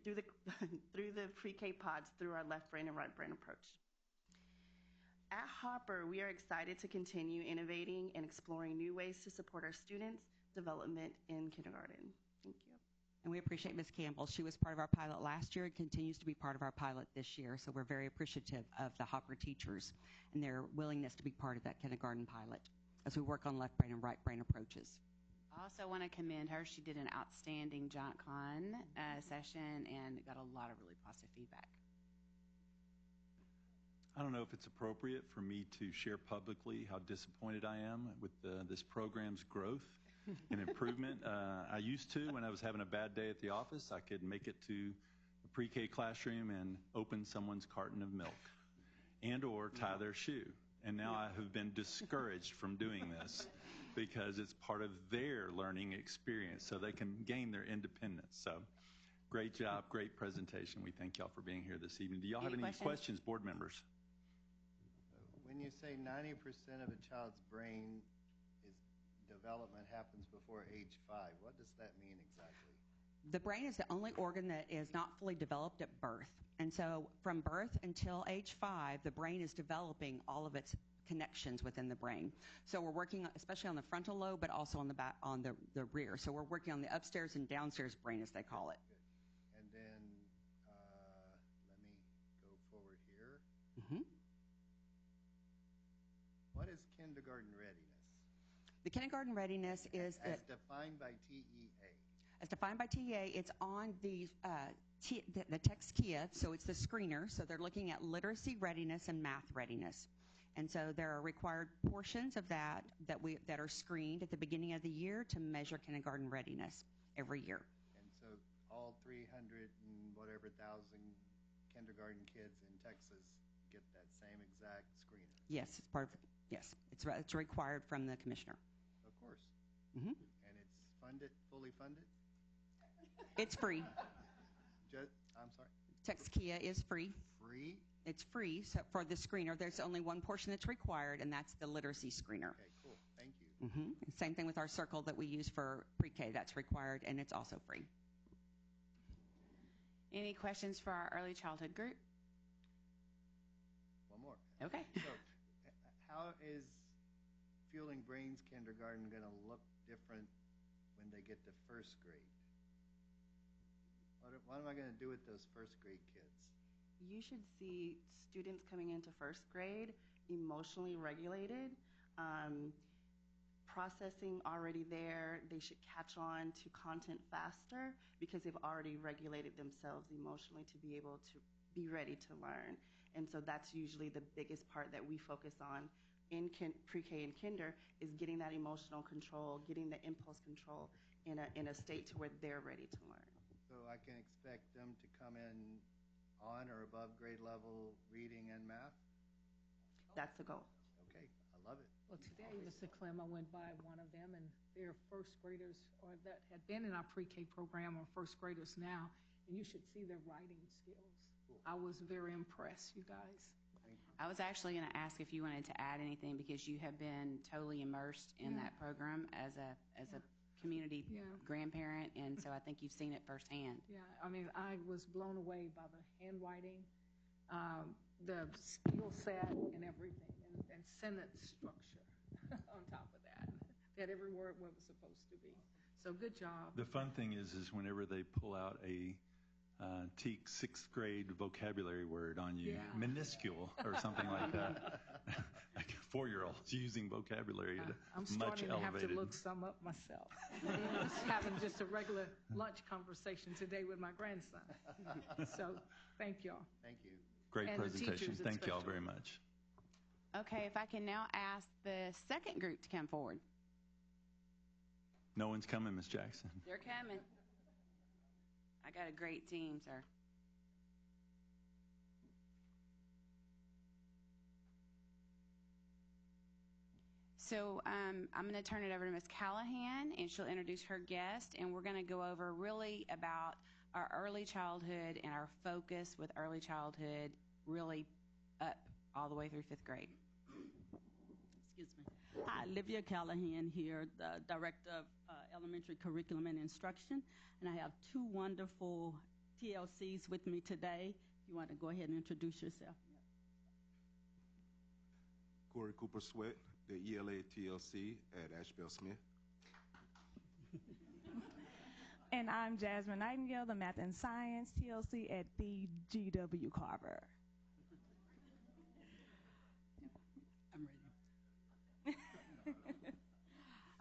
[SPEAKER 16] through the pre-K pods through our left brain and right brain approach. At Hopper, we are excited to continue innovating and exploring new ways to support our students' development in kindergarten. Thank you.
[SPEAKER 13] And we appreciate Ms. Campbell. She was part of our pilot last year and continues to be part of our pilot this year. So we're very appreciative of the Hopper teachers and their willingness to be part of that kindergarten pilot as we work on left brain and right brain approaches.
[SPEAKER 12] I also want to commend her. She did an outstanding Giant Con session and got a lot of really positive feedback.
[SPEAKER 5] I don't know if it's appropriate for me to share publicly how disappointed I am with this program's growth and improvement. I used to, when I was having a bad day at the office, I could make it to the pre-K classroom and open someone's carton of milk and or tie their shoe. And now I have been discouraged from doing this because it's part of their learning experience so they can gain their independence. So great job, great presentation. We thank y'all for being here this evening. Do y'all have any questions, board members?
[SPEAKER 4] When you say 90% of a child's brain development happens before age 5, what does that mean exactly?
[SPEAKER 13] The brain is the only organ that is not fully developed at birth. And so from birth until age 5, the brain is developing all of its connections within the brain. So we're working especially on the frontal lobe, but also on the back, on the rear. So we're working on the upstairs and downstairs brain, as they call it.
[SPEAKER 4] Good. And then let me go forward here.
[SPEAKER 13] Mm-hmm.
[SPEAKER 4] What is kindergarten readiness?
[SPEAKER 13] The kindergarten readiness is
[SPEAKER 4] as defined by TEA.
[SPEAKER 13] As defined by TEA, it's on the text KIA, so it's the screener. So they're looking at literacy readiness and math readiness. And so there are required portions of that are screened at the beginning of the year to measure kindergarten readiness every year.
[SPEAKER 4] And so all 300 and whatever thousand kindergarten kids in Texas get that same exact screener?
[SPEAKER 13] Yes, it's part of, yes, it's required from the commissioner.
[SPEAKER 4] Of course.
[SPEAKER 13] Mm-hmm.
[SPEAKER 4] And it's funded, fully funded?
[SPEAKER 13] It's free.
[SPEAKER 4] I'm sorry?
[SPEAKER 13] Text KIA is free.
[SPEAKER 4] Free?
[SPEAKER 13] It's free so for the screener. There's only one portion that's required, and that's the literacy screener.
[SPEAKER 4] Okay, cool. Thank you.
[SPEAKER 13] Mm-hmm. Same thing with our circle that we use for pre-K. That's required, and it's also free.
[SPEAKER 12] Any questions for our early childhood group?
[SPEAKER 4] One more.
[SPEAKER 12] Okay.
[SPEAKER 4] So how is Fueling Brains kindergarten going to look different when they get to first grade? What am I going to do with those first grade kids?
[SPEAKER 16] You should see students coming into first grade emotionally regulated, processing already there. They should catch on to content faster because they've already regulated themselves emotionally to be able to be ready to learn. And so that's usually the biggest part that we focus on in pre-K and kinder is getting that emotional control, getting the impulse control in a state to where they're ready to learn.
[SPEAKER 4] So I can expect them to come in on or above grade level reading and math?
[SPEAKER 16] That's the goal.
[SPEAKER 4] Okay, I love it.
[SPEAKER 1] Well, today, Mr. Clem, I went by one of them, and they're first graders, or that had been in our pre-K program, are first graders now, and you should see their writing skills. Cool. I was very impressed, you guys.
[SPEAKER 12] I was actually going to ask if you wanted to add anything because you have been totally immersed in that program as a community grandparent, and so I think you've seen it firsthand.
[SPEAKER 1] Yeah, I mean, I was blown away by the handwriting, the skill set, and everything, and sentence structure on top of that. That every word what was supposed to be. So good job.
[SPEAKER 5] The fun thing is whenever they pull out a TEAC sixth grade vocabulary word on you, minuscule or something like that. Like a 4-year-old's using vocabulary at
[SPEAKER 1] I'm
[SPEAKER 5] much
[SPEAKER 1] starting to
[SPEAKER 5] elevated.
[SPEAKER 1] have to look some up myself. Having just a regular lunch conversation today with my grandson. So thank y'all.
[SPEAKER 4] Thank you.
[SPEAKER 5] Great
[SPEAKER 1] And
[SPEAKER 5] presentation. Thank y'all very much.
[SPEAKER 12] Okay, if I can now ask the second group to come forward.
[SPEAKER 5] No one's coming, Ms. Jackson.
[SPEAKER 12] They're coming. I got a great team, sir. So I'm going to turn it over to Ms. Callahan, and she'll introduce her guest, and we're going to go over really about our early childhood and our focus with early childhood really up all the way through 5th grade.
[SPEAKER 17] Excuse me. Hi, Olivia Callahan here, the Director of Elementary Curriculum and Instruction, and I have two wonderful TLCs with me today. If you want to go ahead and introduce yourself.
[SPEAKER 18] Corey Cooper Sweat, the ELA TLC at Ashbel Smith.
[SPEAKER 19] And I'm Jasmine Nightingale, the Math and Science TLC at the GW Carver.
[SPEAKER 17] I'm ready.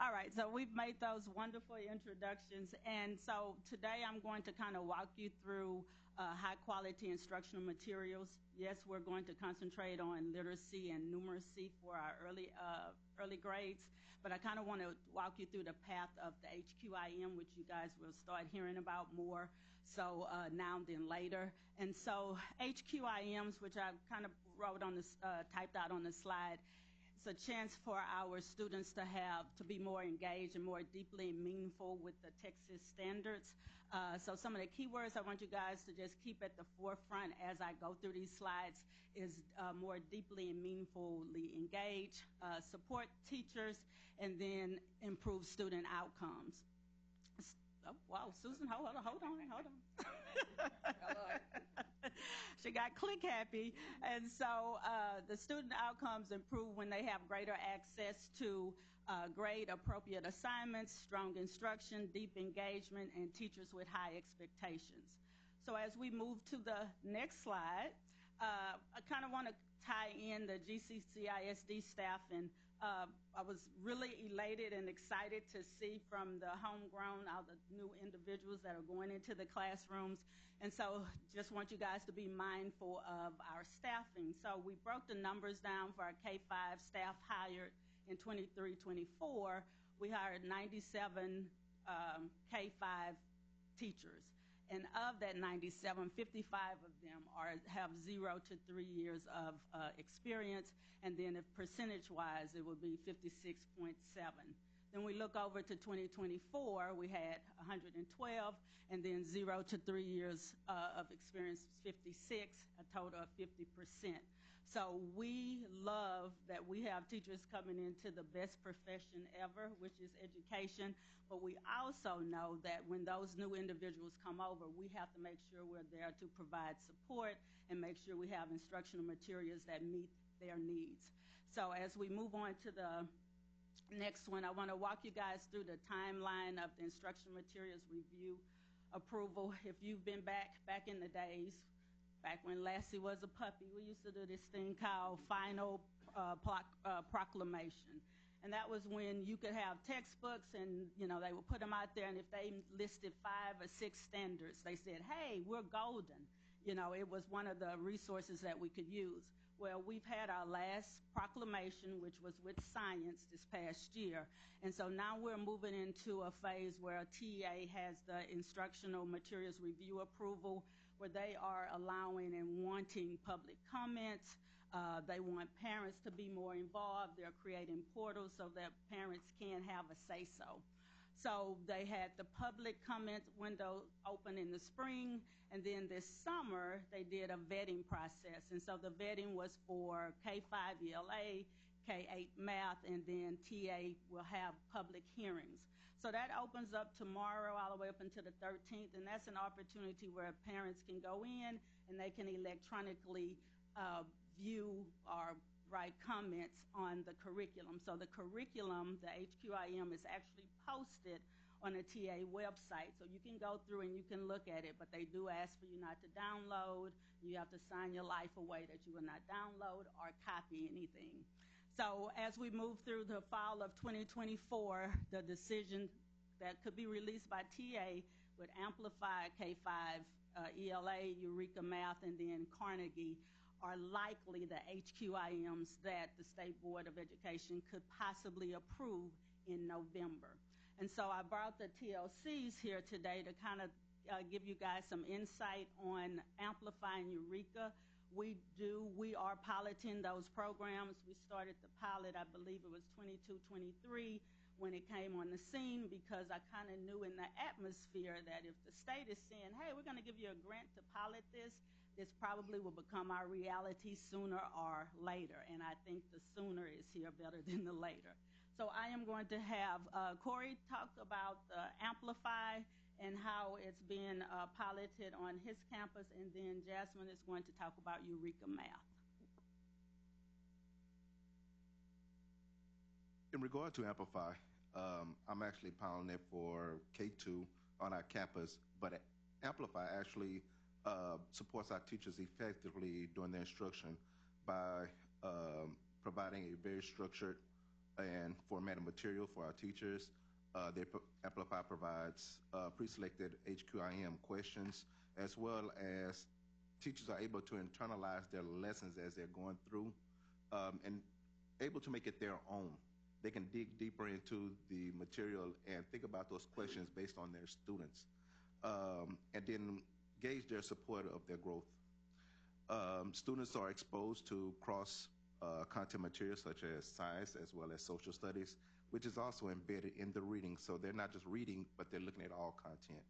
[SPEAKER 17] All right, so we've made those wonderful introductions, and so today I'm going to kind of walk you through high-quality instructional materials. Yes, we're going to concentrate on literacy and numeracy for our early grades, but I kind of want to walk you through the path of the HQIM, which you guys will start hearing about more so now than later. And so HQIMs, which I kind of wrote on this, typed out on the slide, it's a chance for our students to be more engaged and more deeply and meaningful with the Texas standards. So some of the keywords I want you guys to just keep at the forefront as I go through these slides is more deeply and meaningfully engage, support teachers, and then improve student outcomes. Oh, wow, Susan, hold on. She got click happy. And so the student outcomes improve when they have greater access to grade appropriate assignments, strong instruction, deep engagement, and teachers with high expectations. So as we move to the next slide, I kind of want to tie in the CISD staff, and I was really elated and excited to see from the homegrown, all the new individuals that are going into the classrooms. And so just want you guys to be mindful of our staffing. So we broke the numbers down for our K-5 staff hired in 23-24. We hired 97 K-5 teachers. And of that 97, 55 of them have 0 to 3 years of experience. And then if percentage-wise, it would be 56.7. Then we look over to 2024, we had 112, and then 0 to 3 years of experience, 56, a total of 50%. So we love that we have teachers coming into the best profession ever, which is education, but we also know that when those new individuals come over, we have to make sure we're there to provide support and make sure we have instructional materials that meet their needs. So as we move on to the next one, I want to walk you guys through the timeline of the instructional materials review approval. If you've been back in the days, back when Lassie was a puppy, we used to do this thing called final proclamation. And that was when you could have textbooks and, you know, they would put them out there, and if they listed 5 or 6 standards, they said, hey, we're golden. You know, it was one of the resources that we could use. Well, we've had our last proclamation, which was with science this past year. And so now we're moving into a phase where TA has the instructional materials review approval, where they are allowing and wanting public comments. They want parents to be more involved. They're creating portals so that parents can have a say-so. So they had the public comment window open in the spring, and then this summer they did a vetting process. And so the vetting was for K-5 ELA, K-8 math, and then TA will have public hearings. So that opens up tomorrow all the way up until the 13th, and that's an opportunity where parents can go in and they can electronically view or write comments on the curriculum. So the curriculum, the HQIM, is actually posted on a TA website. So you can go through and you can look at it, but they do ask for you not to download. You have to sign your life away that you will not download or copy anything. So as we move through the fall of 2024, the decision that could be released by TA would amplify K-5 ELA, Eureka Math, and then Carnegie are likely the HQIMs that the State Board of Education could possibly approve in November. And so I brought the TLCs here today to kind of give you guys some insight on amplifying Eureka. We are piloting those programs. We started the pilot, I believe it was 22-23 when it came on the scene, because I kind of knew in the atmosphere that if the state is saying, hey, we're going to give you a grant to pilot this probably will become our reality sooner or later. And I think the sooner is here better than the later. So I am going to have Corey talk about Amplify and how it's being piloted on his campus, and then Jasmine is going to talk about Eureka Math.
[SPEAKER 18] In regard to Amplify, I'm actually piloting it for K2 on our campus, but Amplify actually supports our teachers effectively during their instruction by providing a very structured and formatted material for our teachers. Amplify provides pre-selected HQIM questions, as well as teachers are able to internalize their lessons as they're going through and able to make it their own. They can dig deeper into the material and think about those questions based on their students, and then gauge their support of their growth. Students are exposed to cross content materials such as science as well as social studies, which is also embedded in the reading. So they're not just reading, but they're looking at all content.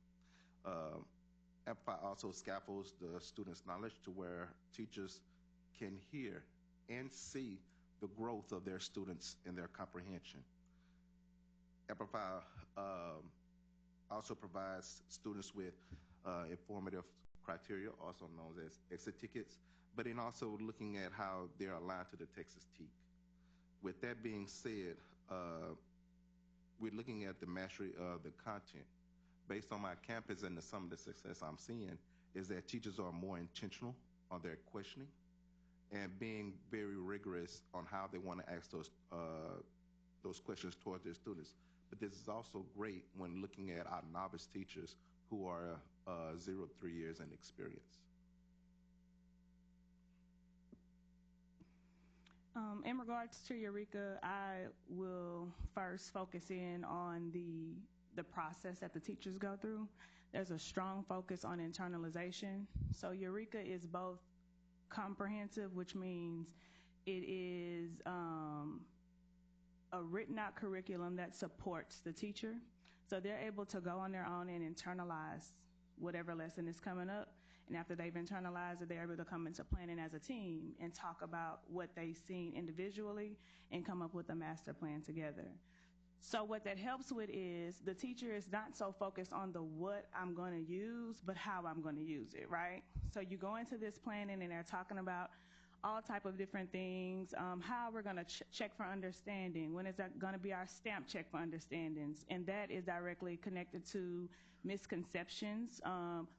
[SPEAKER 18] Amplify also scaffolds the students' knowledge to where teachers can hear and see the growth of their students in their comprehension. Amplify also provides students with informative criteria, also known as exit tickets, but then also looking at how they're aligned to the Texas TEAC. With that being said, we're looking at the mastery of the content. Based on my campus and some of the success I'm seeing is that teachers are more intentional on their questioning and being very rigorous on how they want to ask those questions toward their students. But this is also great when looking at our novice teachers who are 0 to 3 years in experience.
[SPEAKER 19] In regards to Eureka, I will first focus in on the process that the teachers go through. There's a strong focus on internalization. So Eureka is both comprehensive, which means it is a written out curriculum that supports the teacher. So they're able to go on their own and internalize whatever lesson is coming up. And after they've internalized it, they're able to come into planning as a team and talk about what they've seen individually and come up with a master plan together. So what that helps with is the teacher is not so focused on the what I'm going to use, but how I'm going to use it, right? So you go into this planning and they're talking about all type of different things, how we're going to check for understanding, when is that going to be our stamp check for understandings, and that is directly connected to misconceptions.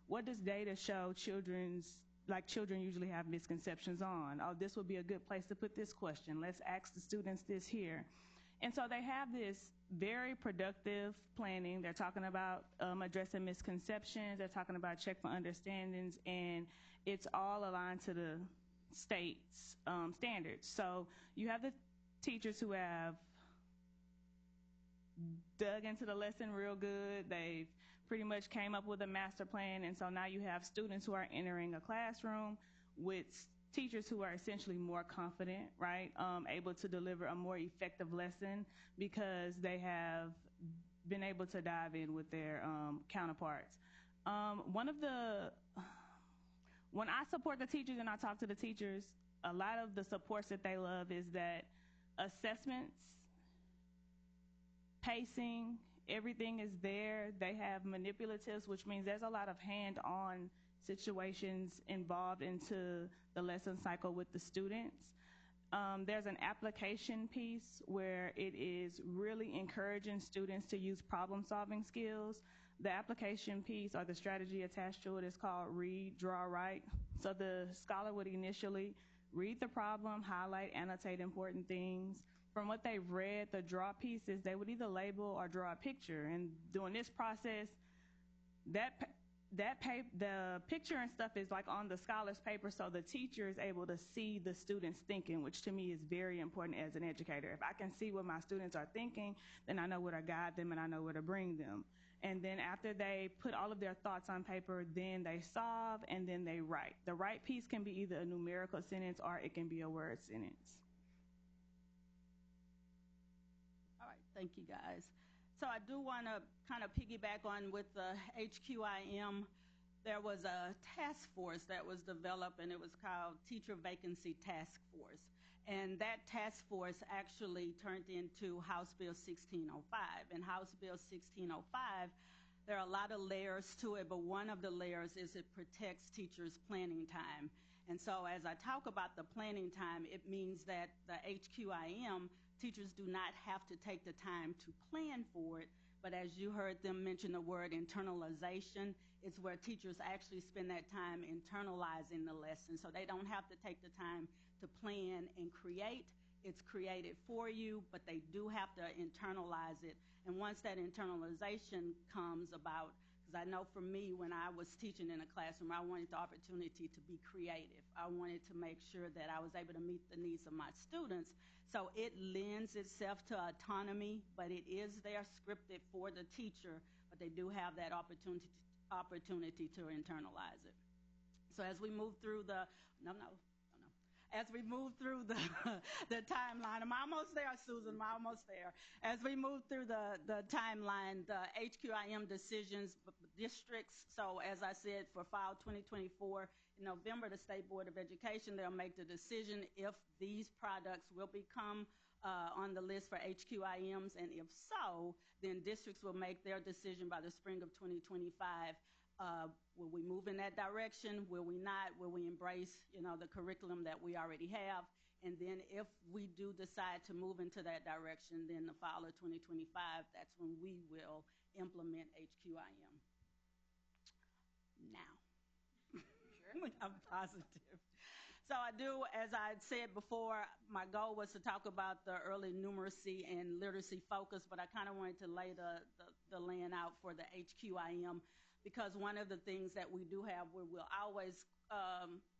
[SPEAKER 19] What does data show children usually have misconceptions on? Oh, this would be a good place to put this question. Let's ask the students this here. And so they have this very productive planning. They're talking about addressing misconceptions. They're talking about check for understandings, and it's all aligned to the state's standards. So you have the teachers who have dug into the lesson real good. They've pretty much came up with a master plan, and so now you have students who are entering a classroom with teachers who are essentially more confident, right, able to deliver a more effective lesson because they have been able to dive in with their counterparts. When I support the teachers and I talk to the teachers, a lot of the supports that they love is that assessments, pacing, everything is there. They have manipulatives, which means there's a lot of hand-on situations involved into the lesson cycle with the students. There's an application piece where it is really encouraging students to use problem-solving skills. The application piece or the strategy attached to it is called read, draw, write. So the scholar would initially read the problem, highlight, annotate important things. From what they've read, the draw piece is they would either label or draw a picture. And during this process, the picture and stuff is like on the scholar's paper, so the teacher is able to see the students thinking, which to me is very important as an educator. If I can see what my students are thinking, then I know where to guide them and I know where to bring them. And then after they put all of their thoughts on paper, then they solve and then they write. The write piece can be either a numerical sentence or it can be a word sentence.
[SPEAKER 17] All right, thank you guys. So I do want to kind of piggyback on with the HQIM. There was a task force that was developed, and it was called Teacher Vacancy Task Force. And that task force actually turned into House Bill 1605. In House Bill 1605, there are a lot of layers to it, but one of the layers is it protects teachers' planning time. And so as I talk about the planning time, it means that the HQIM, teachers do not have to take the time to plan for it, but as you heard them mention the word internalization, it's where teachers actually spend that time internalizing the lesson. So they don't have to take the time to plan and create. It's created for you, but they do have to internalize it. And once that internalization comes about, because I know for me, when I was teaching in a classroom, I wanted the opportunity to be creative. I wanted to make sure that I was able to meet the needs of my students. So it lends itself to autonomy, but it is there scripted for the teacher, but they do have that opportunity to internalize it. So as we move through as we move through the timeline, I'm almost there, Susan, I'm almost there. As we move through the timeline, the HQIM decisions, districts, so as I said, for fall 2024, in November, the State Board of Education, they'll make the decision if these products will become on the list for HQIMs, and if so, then districts will make their decision by the spring of 2025. Will we move in that direction? Will we not? Will we embrace, the curriculum that we already have? And then if we do decide to move into that direction, then the fall of 2025, that's when we will implement HQIM. Now, I'm positive. So I do, as I said before, my goal was to talk about the early numeracy and literacy focus, but I kind of wanted to lay the land out for the HQIM, because one of the things that we do have, where we'll always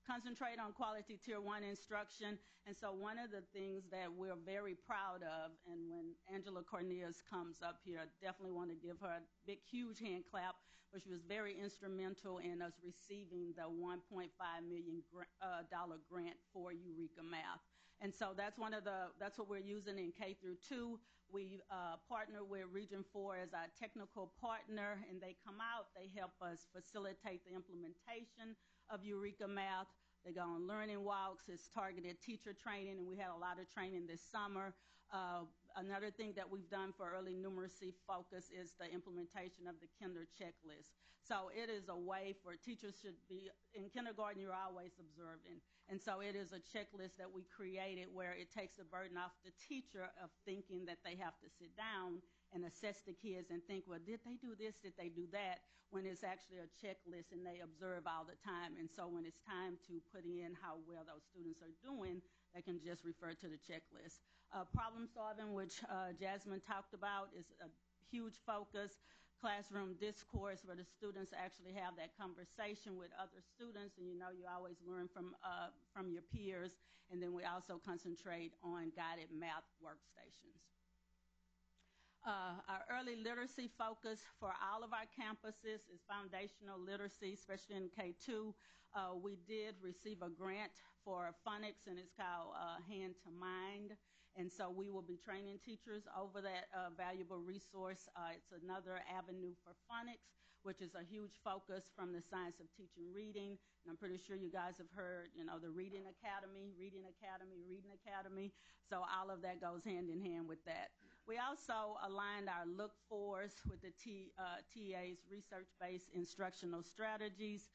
[SPEAKER 17] concentrate on quality tier 1 instruction. And so one of the things that we're very proud of, and when Angela Cornelius comes up here, I definitely want to give her a big, huge hand clap, but she was very instrumental in us receiving the $1.5 million grant for Eureka Math. And so that's what we're using in K through 2. We partner with Region 4 as our technical partner, and they come out, they help us facilitate the implementation of Eureka Math. They go on learning walks, it's targeted teacher training, and we had a lot of training this summer. Another thing that we've done for early numeracy focus is the implementation of the kinder checklist. So it is a way for teachers should be, in kindergarten, you're always observing. And so it is a checklist that we created where it takes the burden off the teacher of thinking that they have to sit down and assess the kids and think, well, did they do this? Did they do that? When it's actually a checklist and they observe all the time. And so when it's time to put in how well those students are doing, they can just refer to the checklist. Problem solving, which Jasmine talked about, is a huge focus. Classroom discourse, where the students actually have that conversation with other students, and you always learn from your peers. And then we also concentrate on guided math workstations. Our early literacy focus for all of our campuses is foundational literacy, especially in K2. We did receive a grant for phonics, and it's called Hand to Mind. And so we will be training teachers over that valuable resource. It's another avenue for phonics, which is a huge focus from the Science of Teaching Reading. And I'm pretty sure you guys have heard, the Reading Academy. So all of that goes hand in hand with that. We also aligned our look-fors with the TA's research-based instructional strategies,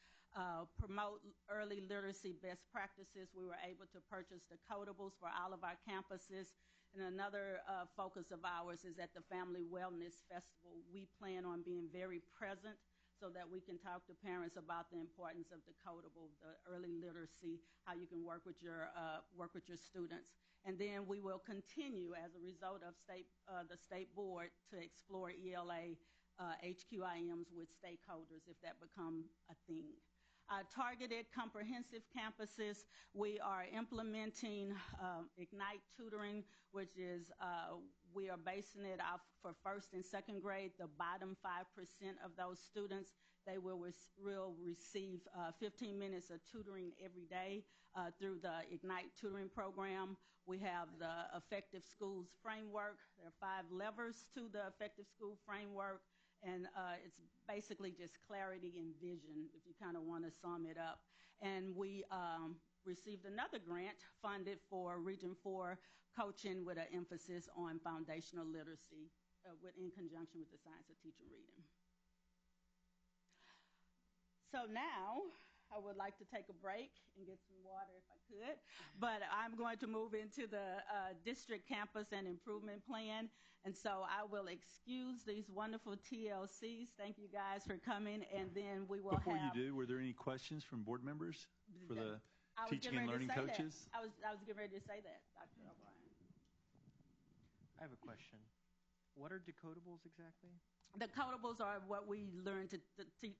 [SPEAKER 17] promote early literacy best practices. We were able to purchase decodables for all of our campuses. And another focus of ours is at the Family Wellness Festival. We plan on being very present so that we can talk to parents about the importance of decodable, the early literacy, how you can work with your students. And then we will continue, as a result of the state board, to explore ELA HQIMs with stakeholders if that becomes a thing. Targeted comprehensive campuses, we are implementing Ignite Tutoring, which is we are basing it off for first and second grade. The bottom 5% of those students, they will receive 15 minutes of tutoring every day through the Ignite Tutoring program. We have the Effective Schools Framework. There are 5 levers to the Effective School Framework. And it's basically just clarity and vision, if you kind of want to sum it up. And we received another grant funded for Region 4 coaching with an emphasis on foundational literacy in conjunction with the Science of Teaching Reading. So now I would like to take a break and get some water if I could. But I'm going to move into the district campus and improvement plan. And so I will excuse these wonderful TLCs. Thank you guys for coming. And then we will
[SPEAKER 5] Before you do, were there any questions from board members for the teaching and learning coaches?
[SPEAKER 17] I was getting ready to say that, Dr. O'Brien.
[SPEAKER 20] I have a question. What are decodables exactly?
[SPEAKER 17] Decodables are what we learn to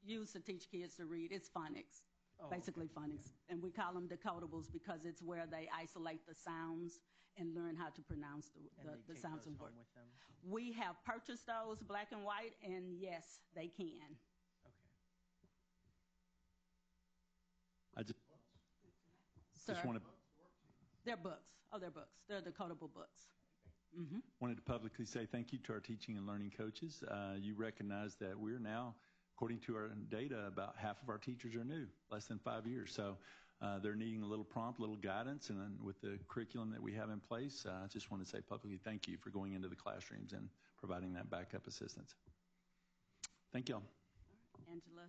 [SPEAKER 17] use to teach kids to read. It's phonics. Basically phonics. And we call them decodables because it's where they isolate the sounds and learn how to pronounce the sounds and words.
[SPEAKER 20] With them?
[SPEAKER 17] We have purchased those black and white, and yes, they can.
[SPEAKER 5] I just wanted.
[SPEAKER 17] They're books. Oh, they're books. They're decodable books. Mm-hmm.
[SPEAKER 5] Wanted to publicly say thank you to our teaching and learning coaches. You recognize that we're now, according to our data, about half of our teachers are new, less than 5 years. So they're needing a little prompt, a little guidance, and then with the curriculum that we have in place, I just want to say publicly thank you for going into the classrooms and providing that backup assistance. Thank y'all.
[SPEAKER 17] Angela.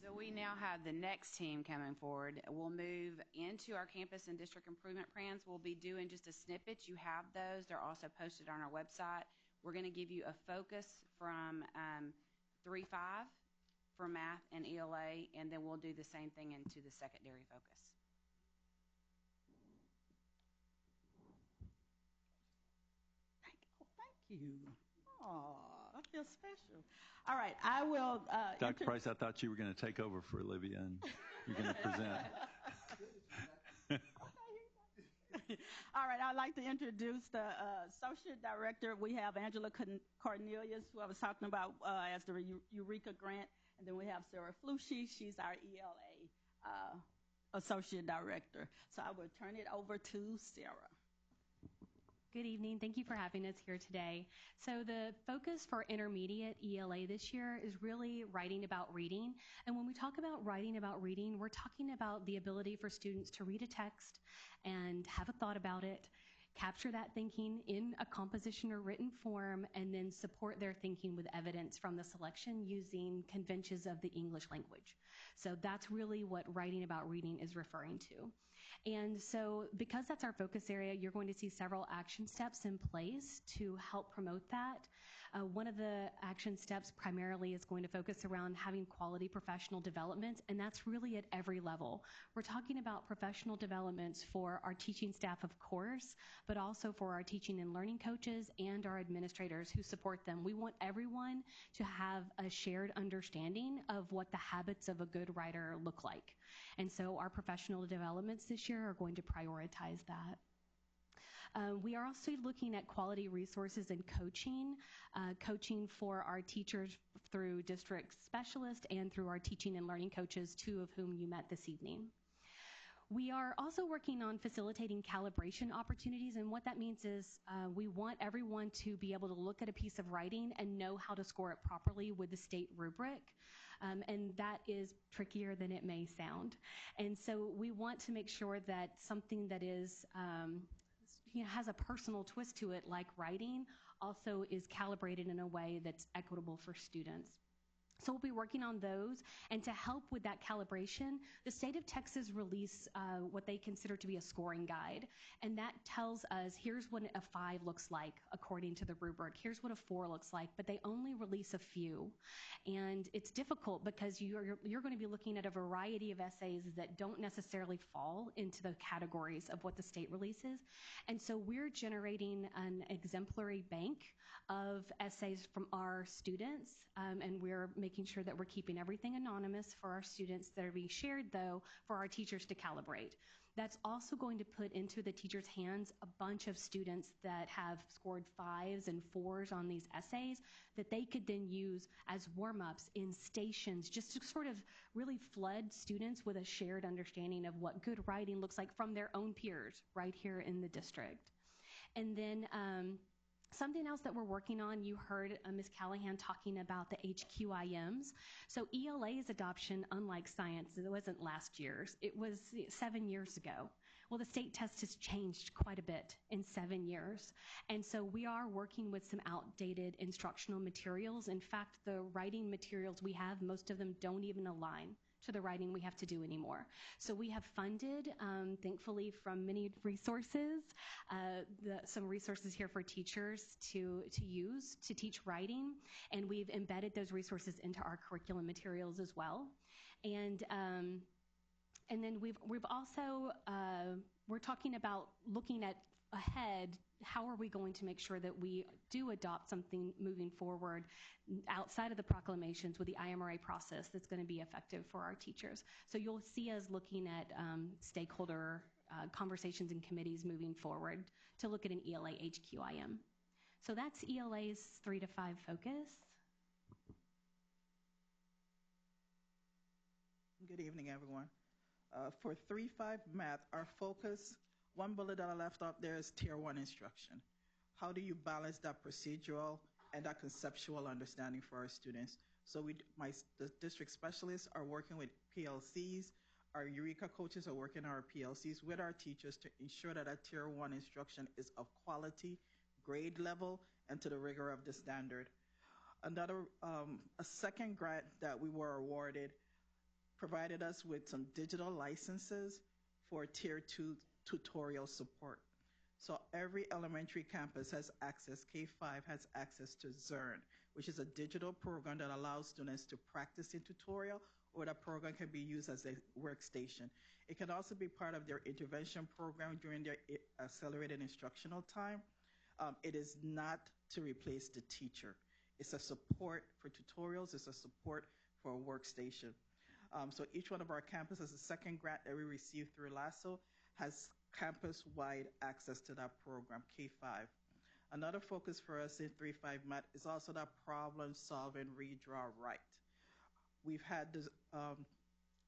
[SPEAKER 12] So we now have the next team coming forward. We'll move into our campus and district improvement plans. We'll be doing just a snippet. You have those. They're also posted on our website. We're going to give you a focus from 3-5 for math and ELA, and then we'll do the same thing into the secondary focus.
[SPEAKER 17] Thank you. Oh, I feel special. All right, I will.
[SPEAKER 5] Dr. Price, I thought you were going to take over for Olivia and you're going to present.
[SPEAKER 17] All right, I'd like to introduce the Associate Director. We have Angela Cornelius, who I was talking about as the Eureka Grant. And then we have Sarah Flushy. She's our ELA Associate Director. So I will turn it over to Sarah.
[SPEAKER 21] Good evening. Thank you for having us here today. So the focus for intermediate ELA this year is really writing about reading. And when we talk about writing about reading, we're talking about the ability for students to read a text and have a thought about it, capture that thinking in a composition or written form, and then support their thinking with evidence from the selection using conventions of the English language. So that's really what writing about reading is referring to. And so because that's our focus area, you're going to see several action steps in place to help promote that. One of the action steps primarily is going to focus around having quality professional development, and that's really at every level. We're talking about professional developments for our teaching staff, of course, but also for our teaching and learning coaches and our administrators who support them. We want everyone to have a shared understanding of what the habits of a good writer look like. And so our professional developments this year are going to prioritize that. We are also looking at quality resources and coaching, coaching for our teachers through district specialists and through our teaching and learning coaches, two of whom you met this evening. We are also working on facilitating calibration opportunities, and what that means is we want everyone to be able to look at a piece of writing and know how to score it properly with the state rubric. And that is trickier than it may sound. And so we want to make sure that something that is has a personal twist to it, like writing, also is calibrated in a way that's equitable for students. So we'll be working on those, and to help with that calibration, the state of Texas released what they consider to be a scoring guide, and that tells us here's what a 5 looks like according to the rubric, here's what a 4 looks like, but they only release a few. And it's difficult because you're going to be looking at a variety of essays that don't necessarily fall into the categories of what the state releases. And so we're generating an exemplary bank of essays from our students, and we're making sure that we're keeping everything anonymous for our students that are being shared, though, for our teachers to calibrate. That's also going to put into the teachers' hands a bunch of students that have scored 5s and 4s on these essays that they could then use as warm-ups in stations, just to sort of really flood students with a shared understanding of what good writing looks like from their own peers right here in the district. And then something else that we're working on, you heard Ms. Callahan talking about the HQIMs. So ELA's adoption, unlike science, it wasn't last year's, it was 7 years ago. Well, the state test has changed quite a bit in 7 years. And so we are working with some outdated instructional materials. In fact, the writing materials we have, most of them don't even align to the writing we have to do anymore. So we have funded, thankfully, from many resources, some resources here for teachers to use to teach writing, and we've embedded those resources into our curriculum materials as well. And then we've also we're talking about looking at ahead. How are we going to make sure that we do adopt something moving forward outside of the proclamations with the IMRA process that's going to be effective for our teachers? So you'll see us looking at stakeholder conversations and committees moving forward to look at an ELA HQIM. So that's ELA's 3 to 5 focus.
[SPEAKER 7] Good evening, everyone. For 3-5 math, our focus, one bullet that I left up there is Tier 1 instruction. How do you balance that procedural and that conceptual understanding for our students? So the district specialists are working with PLCs. Our Eureka coaches are working on our PLCs with our teachers to ensure that our Tier 1 instruction is of quality, grade level, and to the rigor of the standard. A second grant that we were awarded provided us with some digital licenses for Tier 2 tutorial support. So every elementary campus has access, K-5 has access to Zern, which is a digital program that allows students to practice in tutorial, or that program can be used as a workstation. It can also be part of their intervention program during their accelerated instructional time. It is not to replace the teacher. It's a support for tutorials, it's a support for a workstation. So each one of our campuses, the second grant that we received through LASSO, has campus-wide access to that program, K-5. Another focus for us in 3-5 Math is also that problem-solving, redraw, write. We've had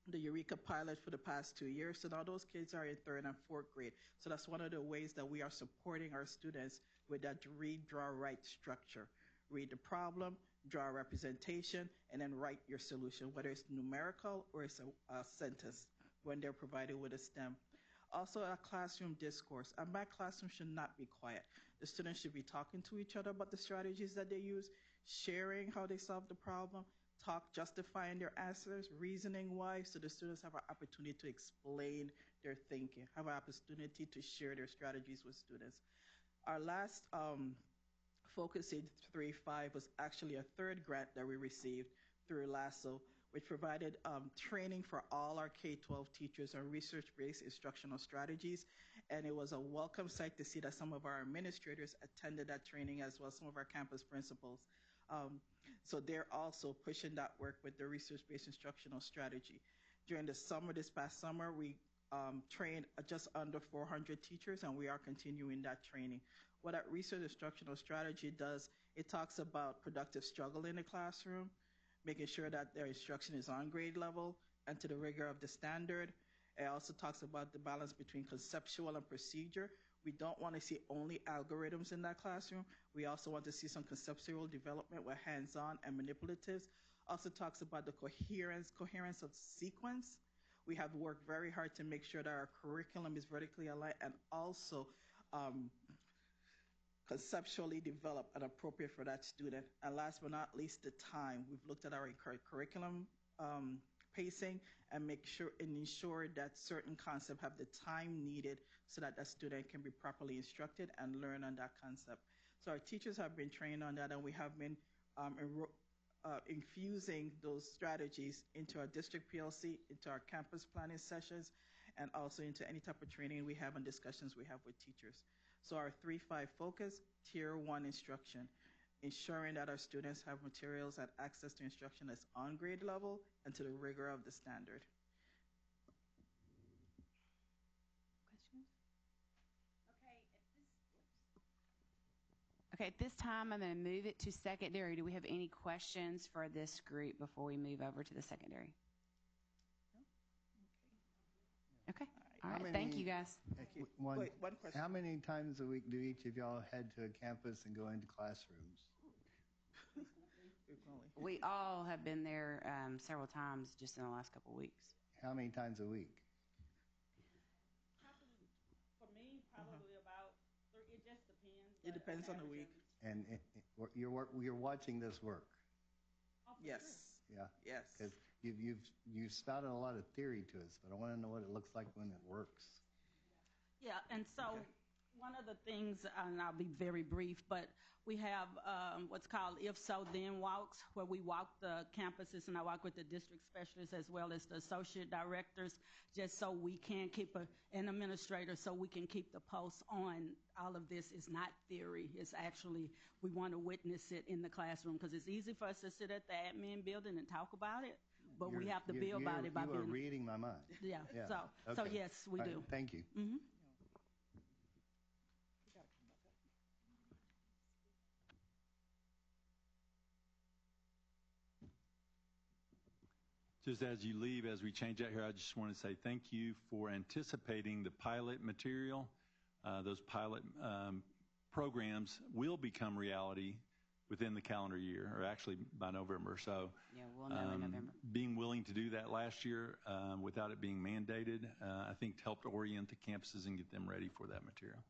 [SPEAKER 7] the Eureka pilot for the past 2 years, so now those kids are in 3rd and 4th grade. So that's one of the ways that we are supporting our students with that read, draw, write structure. Read the problem, draw a representation, and then write your solution, whether it's numerical or it's a sentence when they're provided with a STEM. Also, a classroom discourse. A math classroom should not be quiet. The students should be talking to each other about the strategies that they use, sharing how they solve the problem, justifying their answers, reasoning why, so the students have an opportunity to explain their thinking, have an opportunity to share their strategies with students. Our last Focus Aid 3.5 was actually a third grant that we received through LASSO, which provided training for all our K-12 teachers on research-based instructional strategies. And it was a welcome sight to see that some of our administrators attended that training, as well as some of our campus principals. So they're also pushing that work with the research-based instructional strategy. During the summer, this past summer, we trained just under 400 teachers, and we are continuing that training. What that research instructional strategy does, it talks about productive struggle in the classroom, making sure that their instruction is on grade level and to the rigor of the standard. It also talks about the balance between conceptual and procedure. We don't want to see only algorithms in that classroom. We also want to see some conceptual development with hands-on and manipulatives. Also talks about the coherence of sequence. We have worked very hard to make sure that our curriculum is vertically aligned and also conceptually developed and appropriate for that student. And last but not least, the time. We've looked at our curriculum pacing and ensure that certain concepts have the time needed so that student can be properly instructed and learn on that concept. So our teachers have been trained on that, and we have been infusing those strategies into our district PLC, into our campus planning sessions, and also into any type of training we have and discussions we have with teachers. So our 3-5 focus, Tier 1 instruction, ensuring that our students have materials and access to instruction that's on grade level and to the rigor of the standard.
[SPEAKER 12] Questions? Okay, at this time, I'm going to move it to secondary. Do we have any questions for this group before we move over to the secondary? Okay. All right. Thank you, guys.
[SPEAKER 4] One
[SPEAKER 7] question.
[SPEAKER 4] How many times a week do each of y'all head to a campus and go into classrooms?
[SPEAKER 12] We all have been there several times just in the last couple of weeks.
[SPEAKER 4] How many times a week?
[SPEAKER 17] For me, probably about three. It just depends.
[SPEAKER 7] It depends on the week.
[SPEAKER 4] And you're watching this work?
[SPEAKER 7] Yes.
[SPEAKER 4] Yeah.
[SPEAKER 7] Yes.
[SPEAKER 4] Because you've spouted a lot of theory to us, but I want to know what it looks like when it works.
[SPEAKER 17] Yeah, and so one of the things, and I'll be very brief, but we have what's called If So Then Walks, where we walk the campuses, and I walk with the district specialists as well as the associate directors, just so we can keep an administrator, so we can keep the pulse on all of this. Is not theory. It's actually, we want to witness it in the classroom, because it's easy for us to sit at the admin building and talk about it, but we have to be about it by being.
[SPEAKER 4] You are reading my mind.
[SPEAKER 17] Yeah. So yes, we do.
[SPEAKER 4] Thank you.
[SPEAKER 17] Mm-hmm.
[SPEAKER 5] Just as you leave, as we change out here, I just want to say thank you for anticipating the pilot material. Those pilot programs will become reality within the calendar year, or actually by November. So
[SPEAKER 12] yeah, we'll know in November.
[SPEAKER 5] Being willing to do that last year without it being mandated, I think helped orient the campuses and get them ready for that material.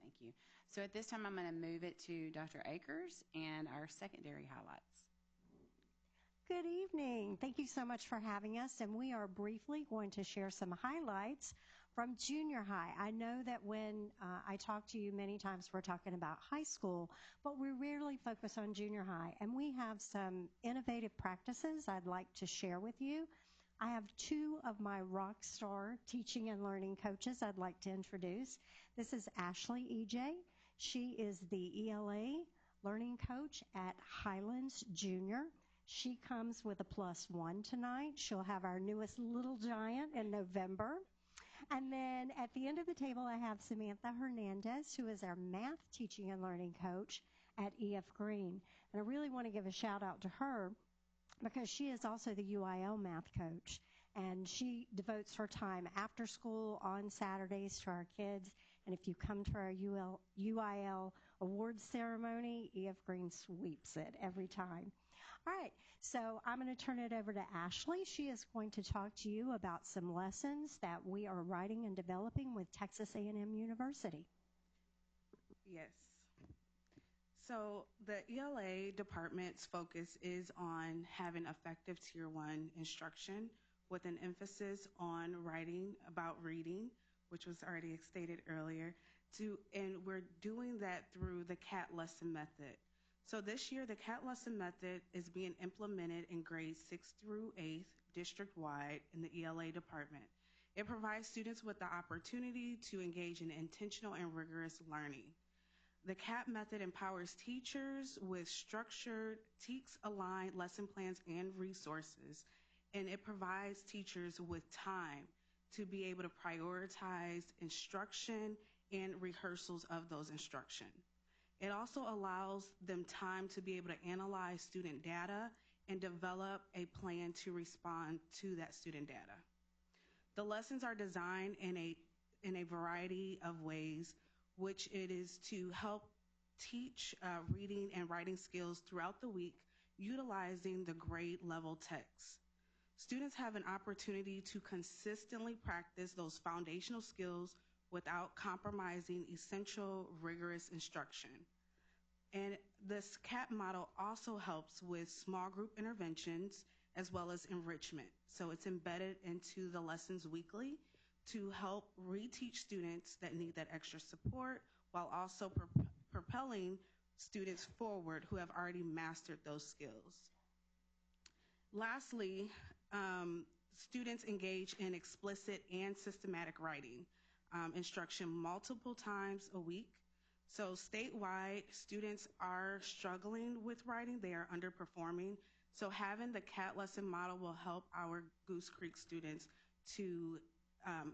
[SPEAKER 12] Thank you. So at this time, I'm going to move it to Dr. Akers and our secondary highlights.
[SPEAKER 8] Good evening. Thank you so much for having us, and we are briefly going to share some highlights from junior high. I know that when I talk to you many times, we're talking about high school, but we rarely focus on junior high, and we have some innovative practices I'd like to share with you. I have two of my rock star teaching and learning coaches I'd like to introduce. This is Ashley EJ. She is the ELA learning coach at Highlands Junior. She comes with a +1 tonight. She'll have our newest little giant in November. And then at the end of the table, I have Samantha Hernandez, who is our math teaching and learning coach at EF Green. And I really want to give a shout out to her because she is also the UIL math coach. And she devotes her time after school on Saturdays to our kids. And if you come to our UIL awards ceremony, EF Green sweeps it every time. All right, so I'm going to turn it over to Ashley. She is going to talk to you about some lessons that we are writing and developing with Texas A&M University.
[SPEAKER 22] Yes. So the ELA department's focus is on having effective Tier 1 instruction with an emphasis on writing about reading, which was already stated earlier, and we're doing that through the CAT lesson method. So this year, the CAT lesson method is being implemented in grades 6th through 8th district-wide in the ELA department. It provides students with the opportunity to engage in intentional and rigorous learning. The CAT method empowers teachers with structured, TEKS-aligned lesson plans and resources, and it provides teachers with time to be able to prioritize instruction and rehearsals of those instruction. It also allows them time to be able to analyze student data and develop a plan to respond to that student data. The lessons are designed in a variety of ways, which it is to help teach reading and writing skills throughout the week utilizing the grade level text. Students have an opportunity to consistently practice those foundational skills without compromising essential rigorous instruction. And this CAT model also helps with small group interventions as well as enrichment. So it's embedded into the lessons weekly to help reteach students that need that extra support while also propelling students forward who have already mastered those skills. Lastly, students engage in explicit and systematic writing instruction multiple times a week. So statewide, students are struggling with writing. They are underperforming. So having the CAT lesson model will help our Goose Creek students to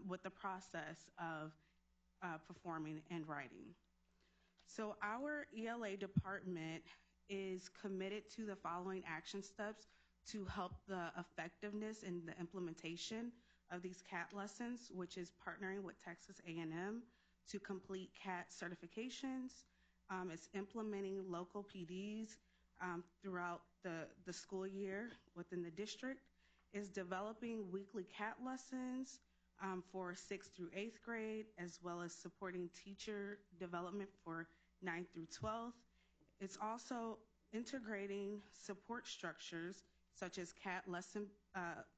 [SPEAKER 22] with the process of performing and writing. So our ELA department is committed to the following action steps to help the effectiveness and the implementation of these CAT lessons, which is partnering with Texas A&M to complete CAT certifications. It's implementing local PDs throughout the school year within the district. Is developing weekly CAT lessons for 6th through 8th grade, as well as supporting teacher development for 9th through 12th. It's also integrating support structures such as CAT lesson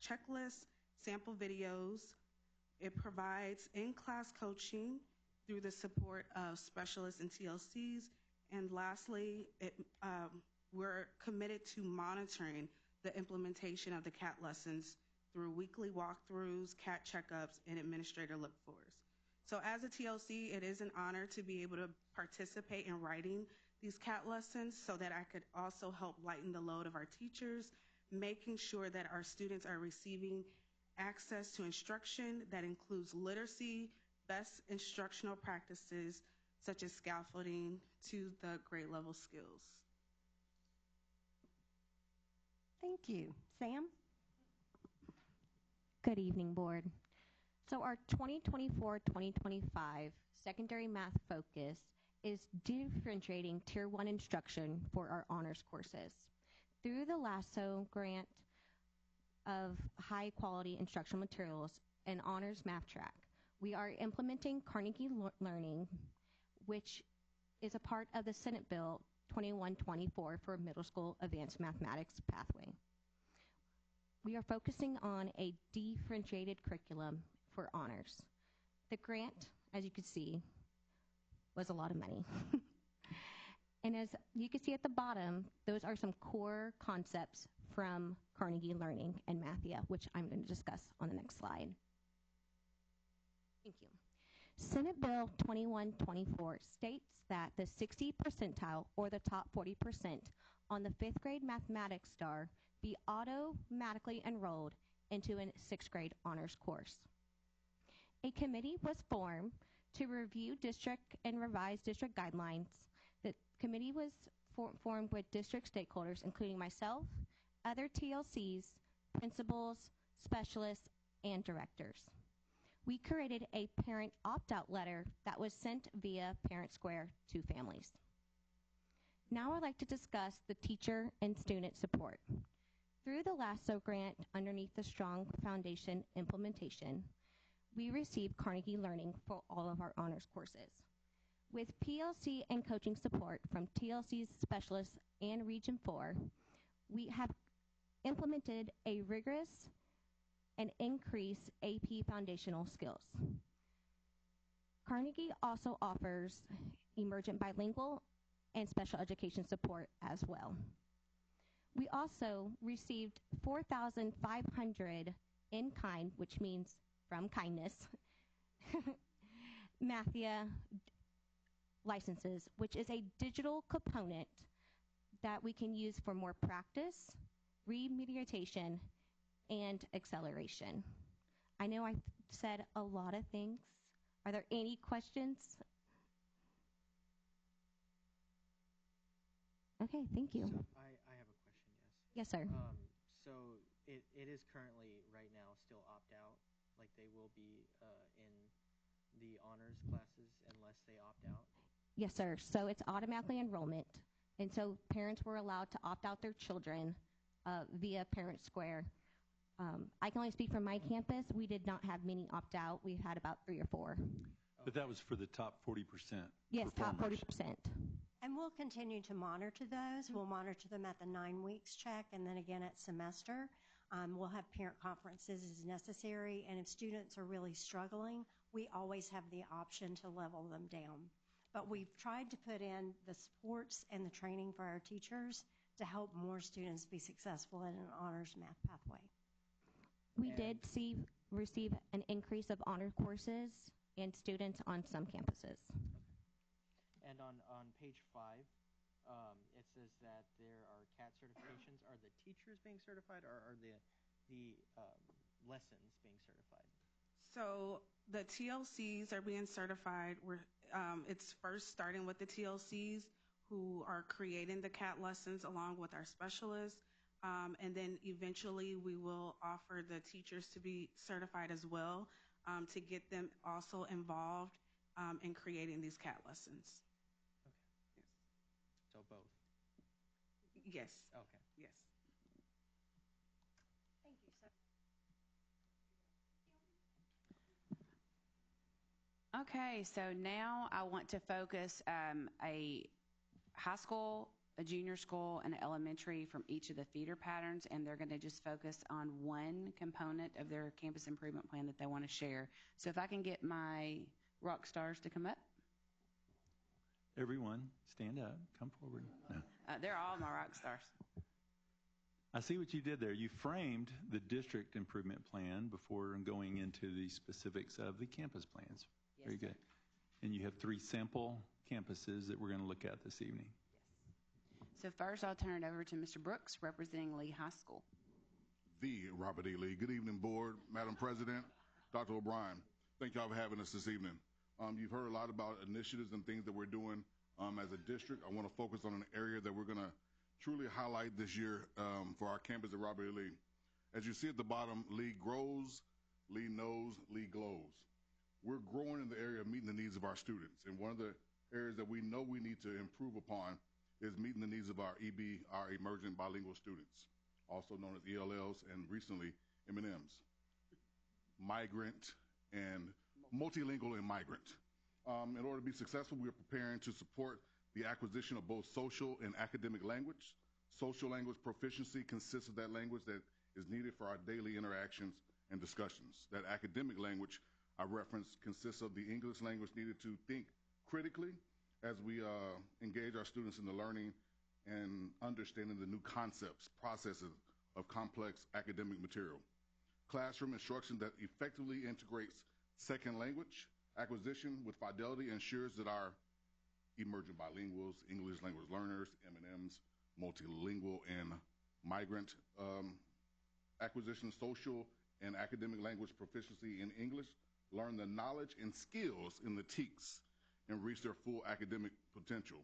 [SPEAKER 22] checklists, sample videos. It provides in-class coaching through the support of specialists and TLCs. And lastly, we're committed to monitoring the implementation of the CAT lessons through weekly walkthroughs, CAT checkups, and administrator look-fors. So as a TLC, it is an honor to be able to participate in writing these CAT lessons so that I could also help lighten the load of our teachers, making sure that our students are receiving access to instruction that includes literacy, best instructional practices, such as scaffolding to the grade level skills.
[SPEAKER 8] Thank you. Sam?
[SPEAKER 6] Good evening, Board. So our 2024-2025 secondary math focus is differentiating Tier 1 instruction for our honors courses. Through the LASSO grant of high-quality instructional materials and honors math track, we are implementing Carnegie Learning, which is a part of the Senate Bill 2124 for middle school advanced mathematics pathway. We are focusing on a differentiated curriculum for honors. The grant, as you can see, was a lot of money. And as you can see at the bottom, those are some core concepts from Carnegie Learning and Mathia, which I'm going to discuss on the next slide. Thank you. Senate Bill 2124 states that the 60th percentile, or the top 40% on the 5th grade mathematics star, be automatically enrolled into a 6th grade honors course. A committee was formed to review district and revise district guidelines. The committee was formed with district stakeholders, including myself, other TLCs, principals, specialists, and directors. We created a parent opt-out letter that was sent via Parent Square to families. Now I'd like to discuss the teacher and student support. Through the LASSO grant underneath the Strong Foundation implementation, we received Carnegie Learning for all of our honors courses. With PLC and coaching support from TLC's specialists and Region 4, we have implemented a rigorous and increased AP foundational skills. Carnegie also offers emergent bilingual and special education support as well. We also received 4,500 in kind, which means from kindness, Mathia licenses, which is a digital component that we can use for more practice, remediation, and acceleration. I know I said a lot of things. Are there any questions? Okay, thank you.
[SPEAKER 20] So I have a question, yes.
[SPEAKER 6] Yes, sir.
[SPEAKER 20] So it is currently, right now, still opt-out, like they will be in the honors classes unless they opt out?
[SPEAKER 6] Yes, sir. So it's automatically enrollment. And so parents were allowed to opt out their children via Parent Square. I can only speak from my campus. We did not have many opt out. We had about 3 or 4.
[SPEAKER 5] But that was for the top 40%.
[SPEAKER 6] Yes, top
[SPEAKER 5] performers.
[SPEAKER 6] 40%.
[SPEAKER 8] And we'll continue to monitor those. We'll monitor them at the 9 weeks check and then again at semester. We'll have parent conferences as necessary. And if students are really struggling, we always have the option to level them down. But we've tried to put in the supports and the training for our teachers to help more students be successful in an honors math pathway.
[SPEAKER 6] We did receive an increase of honor courses and students on some campuses.
[SPEAKER 20] And on page 5, it says that there are CAT certifications. Are the teachers being certified, or are the lessons being certified?
[SPEAKER 22] So the TLCs are being certified. It's first starting with the TLCs who are creating the CAT lessons along with our specialists. And then eventually we will offer the teachers to be certified as well to get them also involved in creating these CAT lessons.
[SPEAKER 20] Okay. Yes. So both?
[SPEAKER 22] Yes.
[SPEAKER 20] Okay.
[SPEAKER 22] Yes.
[SPEAKER 8] Thank you, sir.
[SPEAKER 12] Okay, so now I want to focus a high school, a junior school, and an elementary from each of the feeder patterns, and they're going to just focus on one component of their campus improvement plan that they want to share. So if I can get my rock stars to come up.
[SPEAKER 5] Everyone, stand up. Come forward. No.
[SPEAKER 12] They're all my rock stars.
[SPEAKER 5] I see what you did there. You framed the district improvement plan before going into the specifics of the campus plans.
[SPEAKER 12] Yes,
[SPEAKER 5] Very good. And you have 3 sample campuses that we're going to look at this evening.
[SPEAKER 12] So first I'll turn it over to Mr. Brooks, representing Lee High School.
[SPEAKER 3] The Robert E. Lee. Good evening, Board, Madam President, Dr. O'Brien. Thank y'all for having us this evening. You've heard a lot about initiatives and things that we're doing as a district. I want to focus on an area that we're going to truly highlight this year for our campus at Robert E. Lee. As you see at the bottom, Lee grows, Lee knows, Lee glows. We're growing in the area of meeting the needs of our students. And one of the areas that we know we need to improve upon is meeting the needs of our EB, our emergent bilingual students, also known as ELLs and recently M&Ms, migrant and multilingual and migrant. In order to be successful, we are preparing to support the acquisition of both social and academic language. Social language proficiency consists of that language that is needed for our daily interactions and discussions. That academic language I referenced consists of the English language needed to think critically as we engage our students in the learning and understanding the new concepts, processes of complex academic material. Classroom instruction that effectively integrates second language acquisition with fidelity ensures that our emergent bilinguals, English language learners, M&Ms, multilingual and migrant acquisition, social and academic language proficiency in English, learn the knowledge and skills in the TEKS and reach their full academic potential.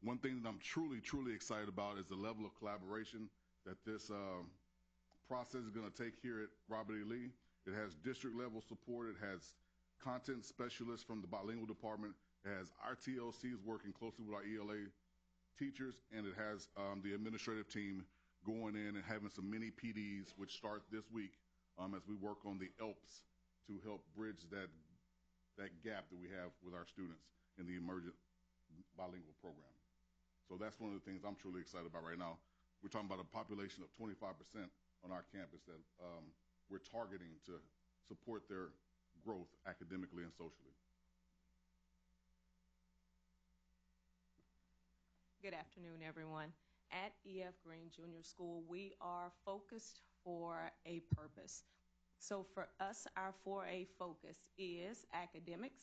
[SPEAKER 3] One thing that I'm truly, truly excited about is the level of collaboration that this process is going to take here at Robert E. Lee. It has district level support. It has content specialists from the bilingual department. It has our TLCs working closely with our ELA teachers, and it has the administrative team going in and having some mini PDs, which start this week as we work on the ELPs to help bridge that gap that we have with our students in the emergent bilingual program. So that's one of the things I'm truly excited about right now. We're talking about a population of 25% on our campus that we're targeting to support their growth academically and socially.
[SPEAKER 2] Good afternoon, everyone. At E.F. Green Junior School, we are focused for a purpose. So for us, our 4A focus is academics,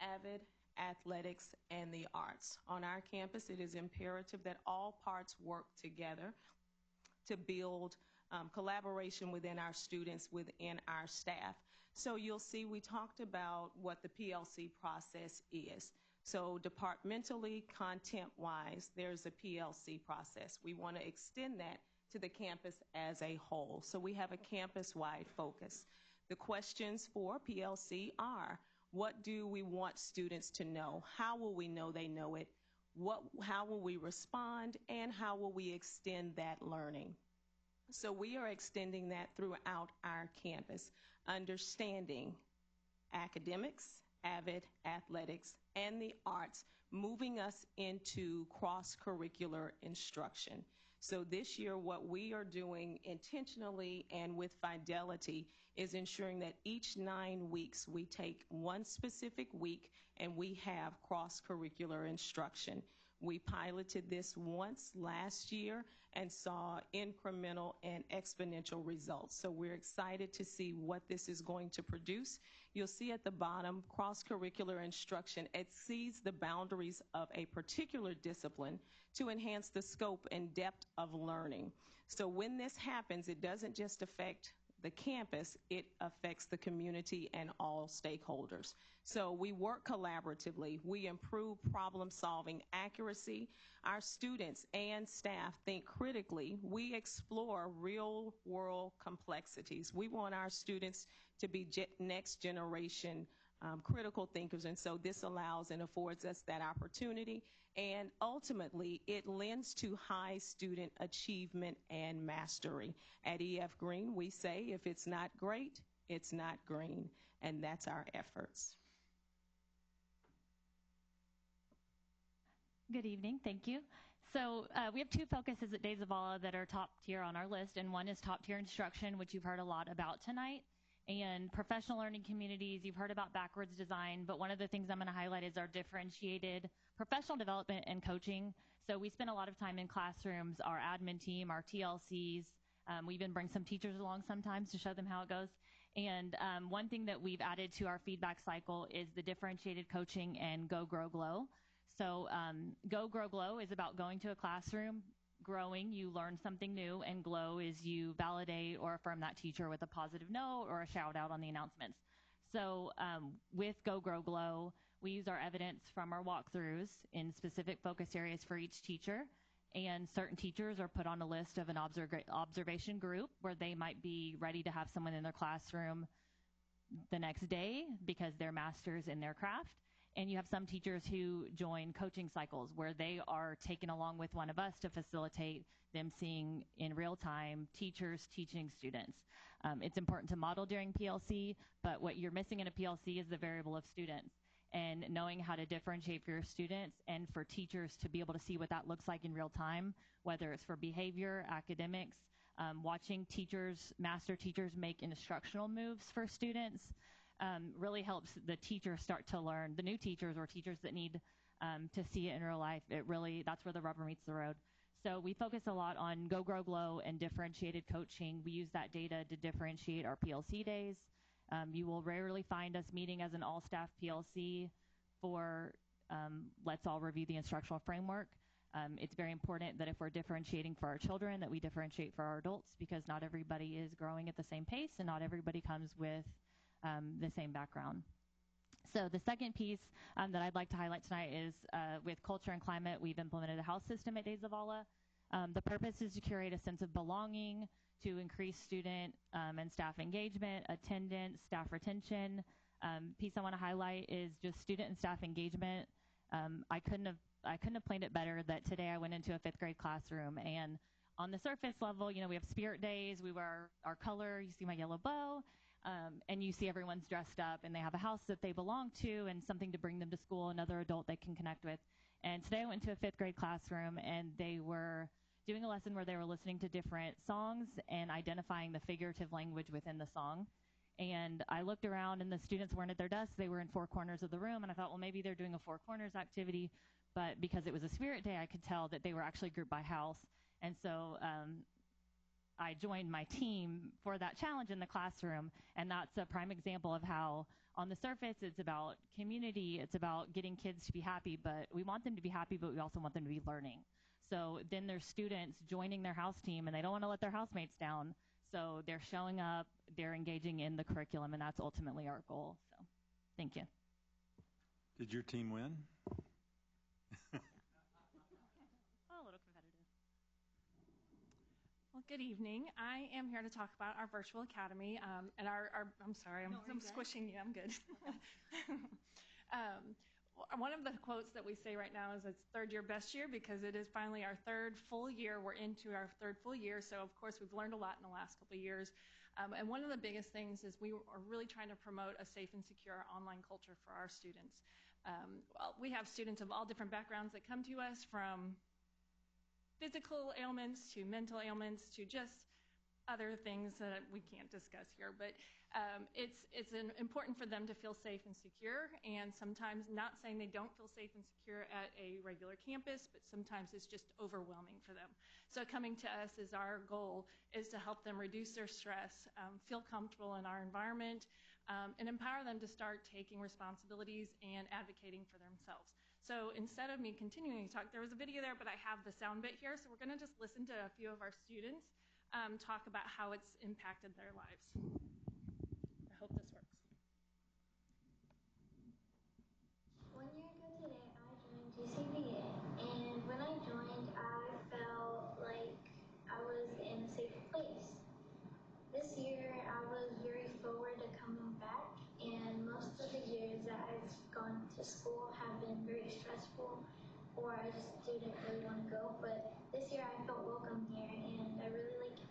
[SPEAKER 2] AVID, athletics, and the arts. On our campus, it is imperative that all parts work together to build collaboration within our students, within our staff. So you'll see we talked about what the PLC process is. So departmentally, content-wise, there's a PLC process. We want to extend that to the campus as a whole. So we have a campus-wide focus. The questions for PLC are, what do we want students to know? How will we know they know it? How will we respond? And how will we extend that learning? So we are extending that throughout our campus, understanding academics, AVID, athletics, and the arts, moving us into cross-curricular instruction. So this year, what we are doing intentionally and with fidelity is ensuring that each 9 weeks we take one specific week and we have cross-curricular instruction. We piloted this once last year and saw incremental and exponential results. So we're excited to see what this is going to produce. You'll see at the bottom, cross-curricular instruction exceeds the boundaries of a particular discipline to enhance the scope and depth of learning. So when this happens, it doesn't just affect the campus, it affects the community and all stakeholders. So we work collaboratively. We improve problem-solving accuracy. Our students and staff think critically. We explore real-world complexities. We want our students to be next generation critical thinkers, and so this allows and affords us that opportunity, and ultimately it lends to high student achievement and mastery. At E.F. Green, we say if it's not great, it's not green, and that's our efforts.
[SPEAKER 10] Good evening, thank you. So we have two focuses at Days of Allah that are top tier on our list, and one is top tier instruction, which you've heard a lot about tonight, and professional learning communities. You've heard about backwards design, but one of the things I'm going to highlight is our differentiated professional development and coaching. So we spend a lot of time in classrooms, our admin team, our TLCs. We even bring some teachers along sometimes to show them how it goes. And one thing that we've added to our feedback cycle is the differentiated coaching and Go, Grow, Glow. So Go, Grow, Glow is about going to a classroom, growing, you learn something new, and glow is you validate or affirm that teacher with a positive note or a shout out on the announcements. So with Go, Grow, Glow, we use our evidence from our walkthroughs in specific focus areas for each teacher, and certain teachers are put on a list of an observation group where they might be ready to have someone in their classroom the next day because they're masters in their craft. And you have some teachers who join coaching cycles where they are taken along with one of us to facilitate them seeing in real time teachers teaching students. It's important to model during PLC, but what you're missing in a PLC is the variable of students. And knowing how to differentiate for your students and for teachers to be able to see what that looks like in real time, whether it's for behavior, academics, watching teachers, master teachers make instructional moves for students, really helps the teachers start to learn, the new teachers or teachers that need to see it in real life. It really, that's where the rubber meets the road. So we focus a lot on Go, Grow, Glow and differentiated coaching. We use that data to differentiate our PLC days. You will rarely find us meeting as an all-staff PLC for let's all review the instructional framework. It's very important that if we're differentiating for our children, that we differentiate for our adults, because not everybody is growing at the same pace and not everybody comes with the same background. So the second piece that I'd like to highlight tonight is with culture and climate, we've implemented a house system at Days of Allah. The purpose is to curate a sense of belonging, to increase student and staff engagement, attendance, staff retention. Piece I want to highlight is just student and staff engagement. I couldn't have planned it better that today I went into a 5th grade classroom, and on the surface level, you know, we have spirit days, we wear our color, you see my yellow bow, and you see everyone's dressed up and they have a house that they belong to and something to bring them to school, another adult they can connect with. And today I went to a 5th grade classroom and they were doing a lesson where they were listening to different songs and identifying the figurative language within the song. And I looked around and the students weren't at their desks, they were in 4 corners of the room, and I thought, well, maybe they're doing a 4 corners activity. But because it was a spirit day, I could tell that they were actually grouped by house. And so I joined my team for that challenge in the classroom. And that's a prime example of how on the surface it's about community, it's about getting kids to be happy, but we want them to be happy, but we also want them to be learning. So then there's students joining their house team, and they don't want to let their housemates down. So they're showing up, they're engaging in the curriculum, and that's ultimately our goal. So thank you.
[SPEAKER 5] Did your team win?
[SPEAKER 9] A little competitive. Well, good evening. I am here to talk about our virtual academy and I'm sorry, I'm squishing you. I'm good. One of the quotes that we say right now is it's third year, best year, because it is finally our third full year. We're into our third full year. So, of course, we've learned a lot in the last couple of years. And one of the biggest things is we are really trying to promote a safe and secure online culture for our students. We have students of all different backgrounds that come to us, from physical ailments to mental ailments to just other things that we can't discuss here. But it's important for them to feel safe and secure, and sometimes not saying they don't feel safe and secure at a regular campus, but sometimes it's just overwhelming for them. So coming to us is our goal, is to help them reduce their stress, feel comfortable in our environment, and empower them to start taking responsibilities and advocating for themselves. So instead of me continuing to talk, there was a video there, but I have the sound bit here, so we're going to just listen to a few of our students talk about how it's impacted their lives. I hope this works.
[SPEAKER 14] 1 year ago today, I joined GCVA, and when I joined, I felt like I was in a safe place. This year, I was very forward to coming back, and most of the years that I've gone to school have been very stressful, or I just didn't really want to go. But this year, I felt welcome here, and I really like it.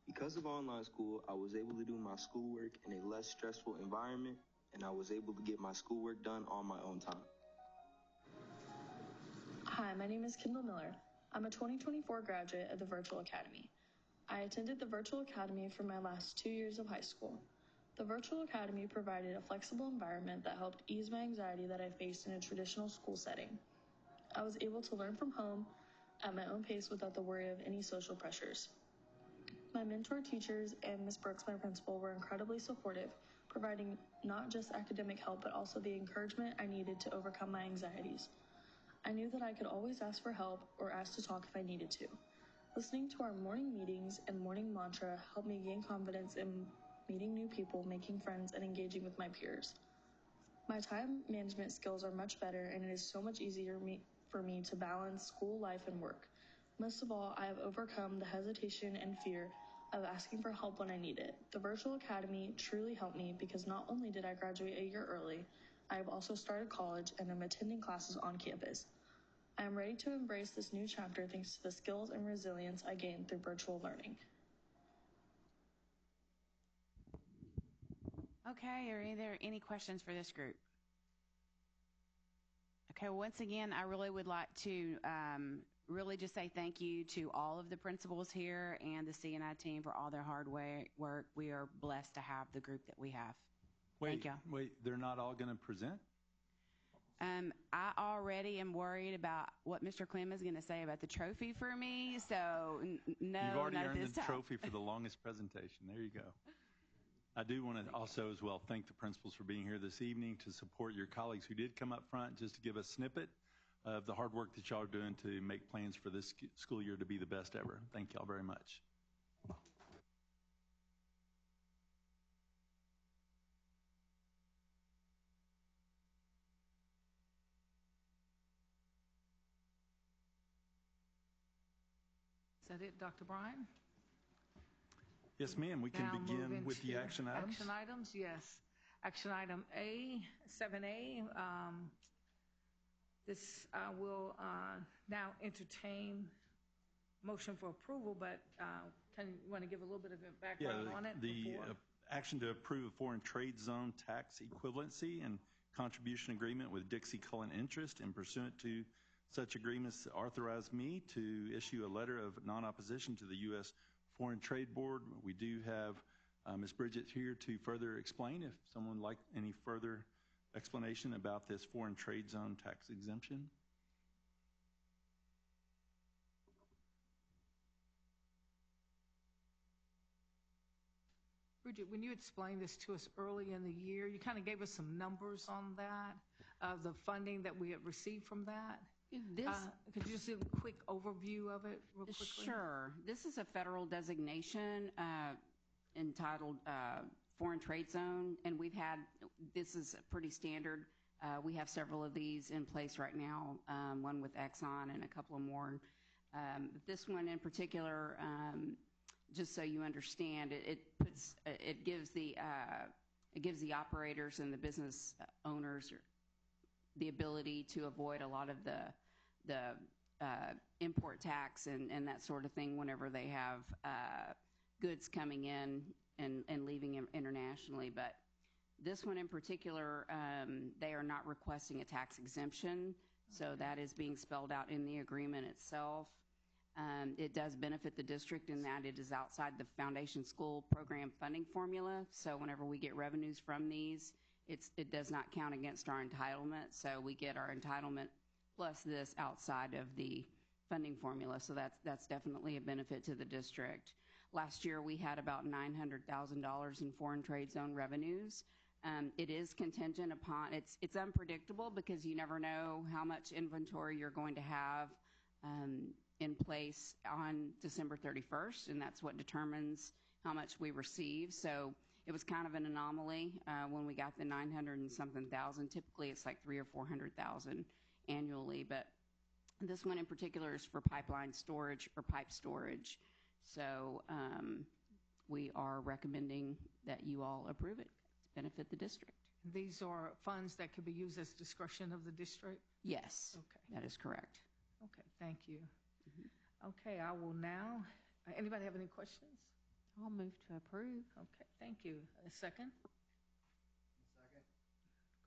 [SPEAKER 11] Because of online school, I was able to do my schoolwork in a less stressful environment, and I was able to get my schoolwork done on my own time.
[SPEAKER 23] Hi, my name is Kendall Miller. I'm a 2024 graduate of the Virtual Academy. I attended the Virtual Academy for my last 2 years of high school. The Virtual Academy provided a flexible environment that helped ease my anxiety that I faced in a traditional school setting. I was able to learn from home at my own pace without the worry of any social pressures. My mentor teachers and Ms. Brooks, my principal, were incredibly supportive, providing not just academic help, but also the encouragement I needed to overcome my anxieties. I knew that I could always ask for help or ask to talk if I needed to. Listening to our morning meetings and morning mantra helped me gain confidence in meeting new people, making friends, and engaging with my peers. My time management skills are much better, and it is so much easier for me to balance school life and work. Most of all, I have overcome the hesitation and fear of asking for help when I need it. The Virtual Academy truly helped me because not only did I graduate a year early, I have also started college and am attending classes on campus. I am ready to embrace this new chapter thanks to the skills and resilience I gained through virtual learning.
[SPEAKER 12] Okay, are there any questions for this group? Okay, once again, I really would like to really just say thank you to all of the principals here and the C&I team for all their hard work. We are blessed to have the group that we have. Thank you.
[SPEAKER 5] Wait, they're not all going to present?
[SPEAKER 12] I already am worried about what Mr. Clem is going to say about the trophy for me, so no.
[SPEAKER 5] You've already
[SPEAKER 12] not
[SPEAKER 5] earned
[SPEAKER 12] this
[SPEAKER 5] the
[SPEAKER 12] time.
[SPEAKER 5] trophy for the longest presentation. There you go. I do want to also as well thank the principals for being here this evening to support your colleagues who did come up front just to give a snippet of the hard work that y'all are doing to make plans for this school year to be the best ever. Thank y'all very much.
[SPEAKER 1] Is that it, Dr. Bryan?
[SPEAKER 5] Yes, ma'am. We can
[SPEAKER 1] Now
[SPEAKER 5] begin
[SPEAKER 1] move
[SPEAKER 5] with the
[SPEAKER 1] into
[SPEAKER 5] action items.
[SPEAKER 1] Action items, yes. Action item A, 7A. This will now entertain motion for approval, but can you want to give a little bit of a background on it?
[SPEAKER 5] The action to approve a foreign trade zone tax equivalency and contribution agreement with Dixie Cullen Interest, and pursuant to such agreements authorize me to issue a letter of non-opposition to the U.S. Foreign Trade Board. We do have Ms. Bridget here to further explain if someone would like any further explanation about this foreign trade zone tax exemption?
[SPEAKER 1] Bridget, when you explained this to us early in the year, you kind of gave us some numbers on that, the funding that we had received from that. Could you just give a quick overview of it real quickly?
[SPEAKER 12] Sure. This is a federal designation entitled Foreign Trade Zone, and this is pretty standard. We have several of these in place right now, one with Exxon and a couple of more. This one in particular, just so you understand, it gives the operators and the business owners the ability to avoid a lot of the import tax and that sort of thing whenever they have goods coming in and leaving internationally. But this one in particular, they are not requesting a tax exemption, so that is being spelled out in the agreement itself. It does benefit the district in that it is outside the foundation school program funding formula. So whenever we get revenues from these, it does not count against our entitlement. So we get our entitlement plus this outside of the funding formula. So that's definitely a benefit to the district. Last year we had about $900,000 in foreign trade zone revenues. It is contingent upon, it's unpredictable because you never know how much inventory you're going to have in place on December 31st, and that's what determines how much we receive. So it was kind of an anomaly when we got the 900 and something thousand. Typically it's like 300,000 or 400,000 annually, but this one in particular is for pipeline storage or pipe storage. So we are recommending that you all approve it to benefit the district.
[SPEAKER 1] These are funds that could be used as discretion of the district?
[SPEAKER 12] Yes,
[SPEAKER 1] okay.
[SPEAKER 12] That is correct.
[SPEAKER 1] Okay, thank you. Okay, I will now, anybody have any questions?
[SPEAKER 6] I'll move to approve.
[SPEAKER 1] Okay, thank you. A second?
[SPEAKER 4] Second.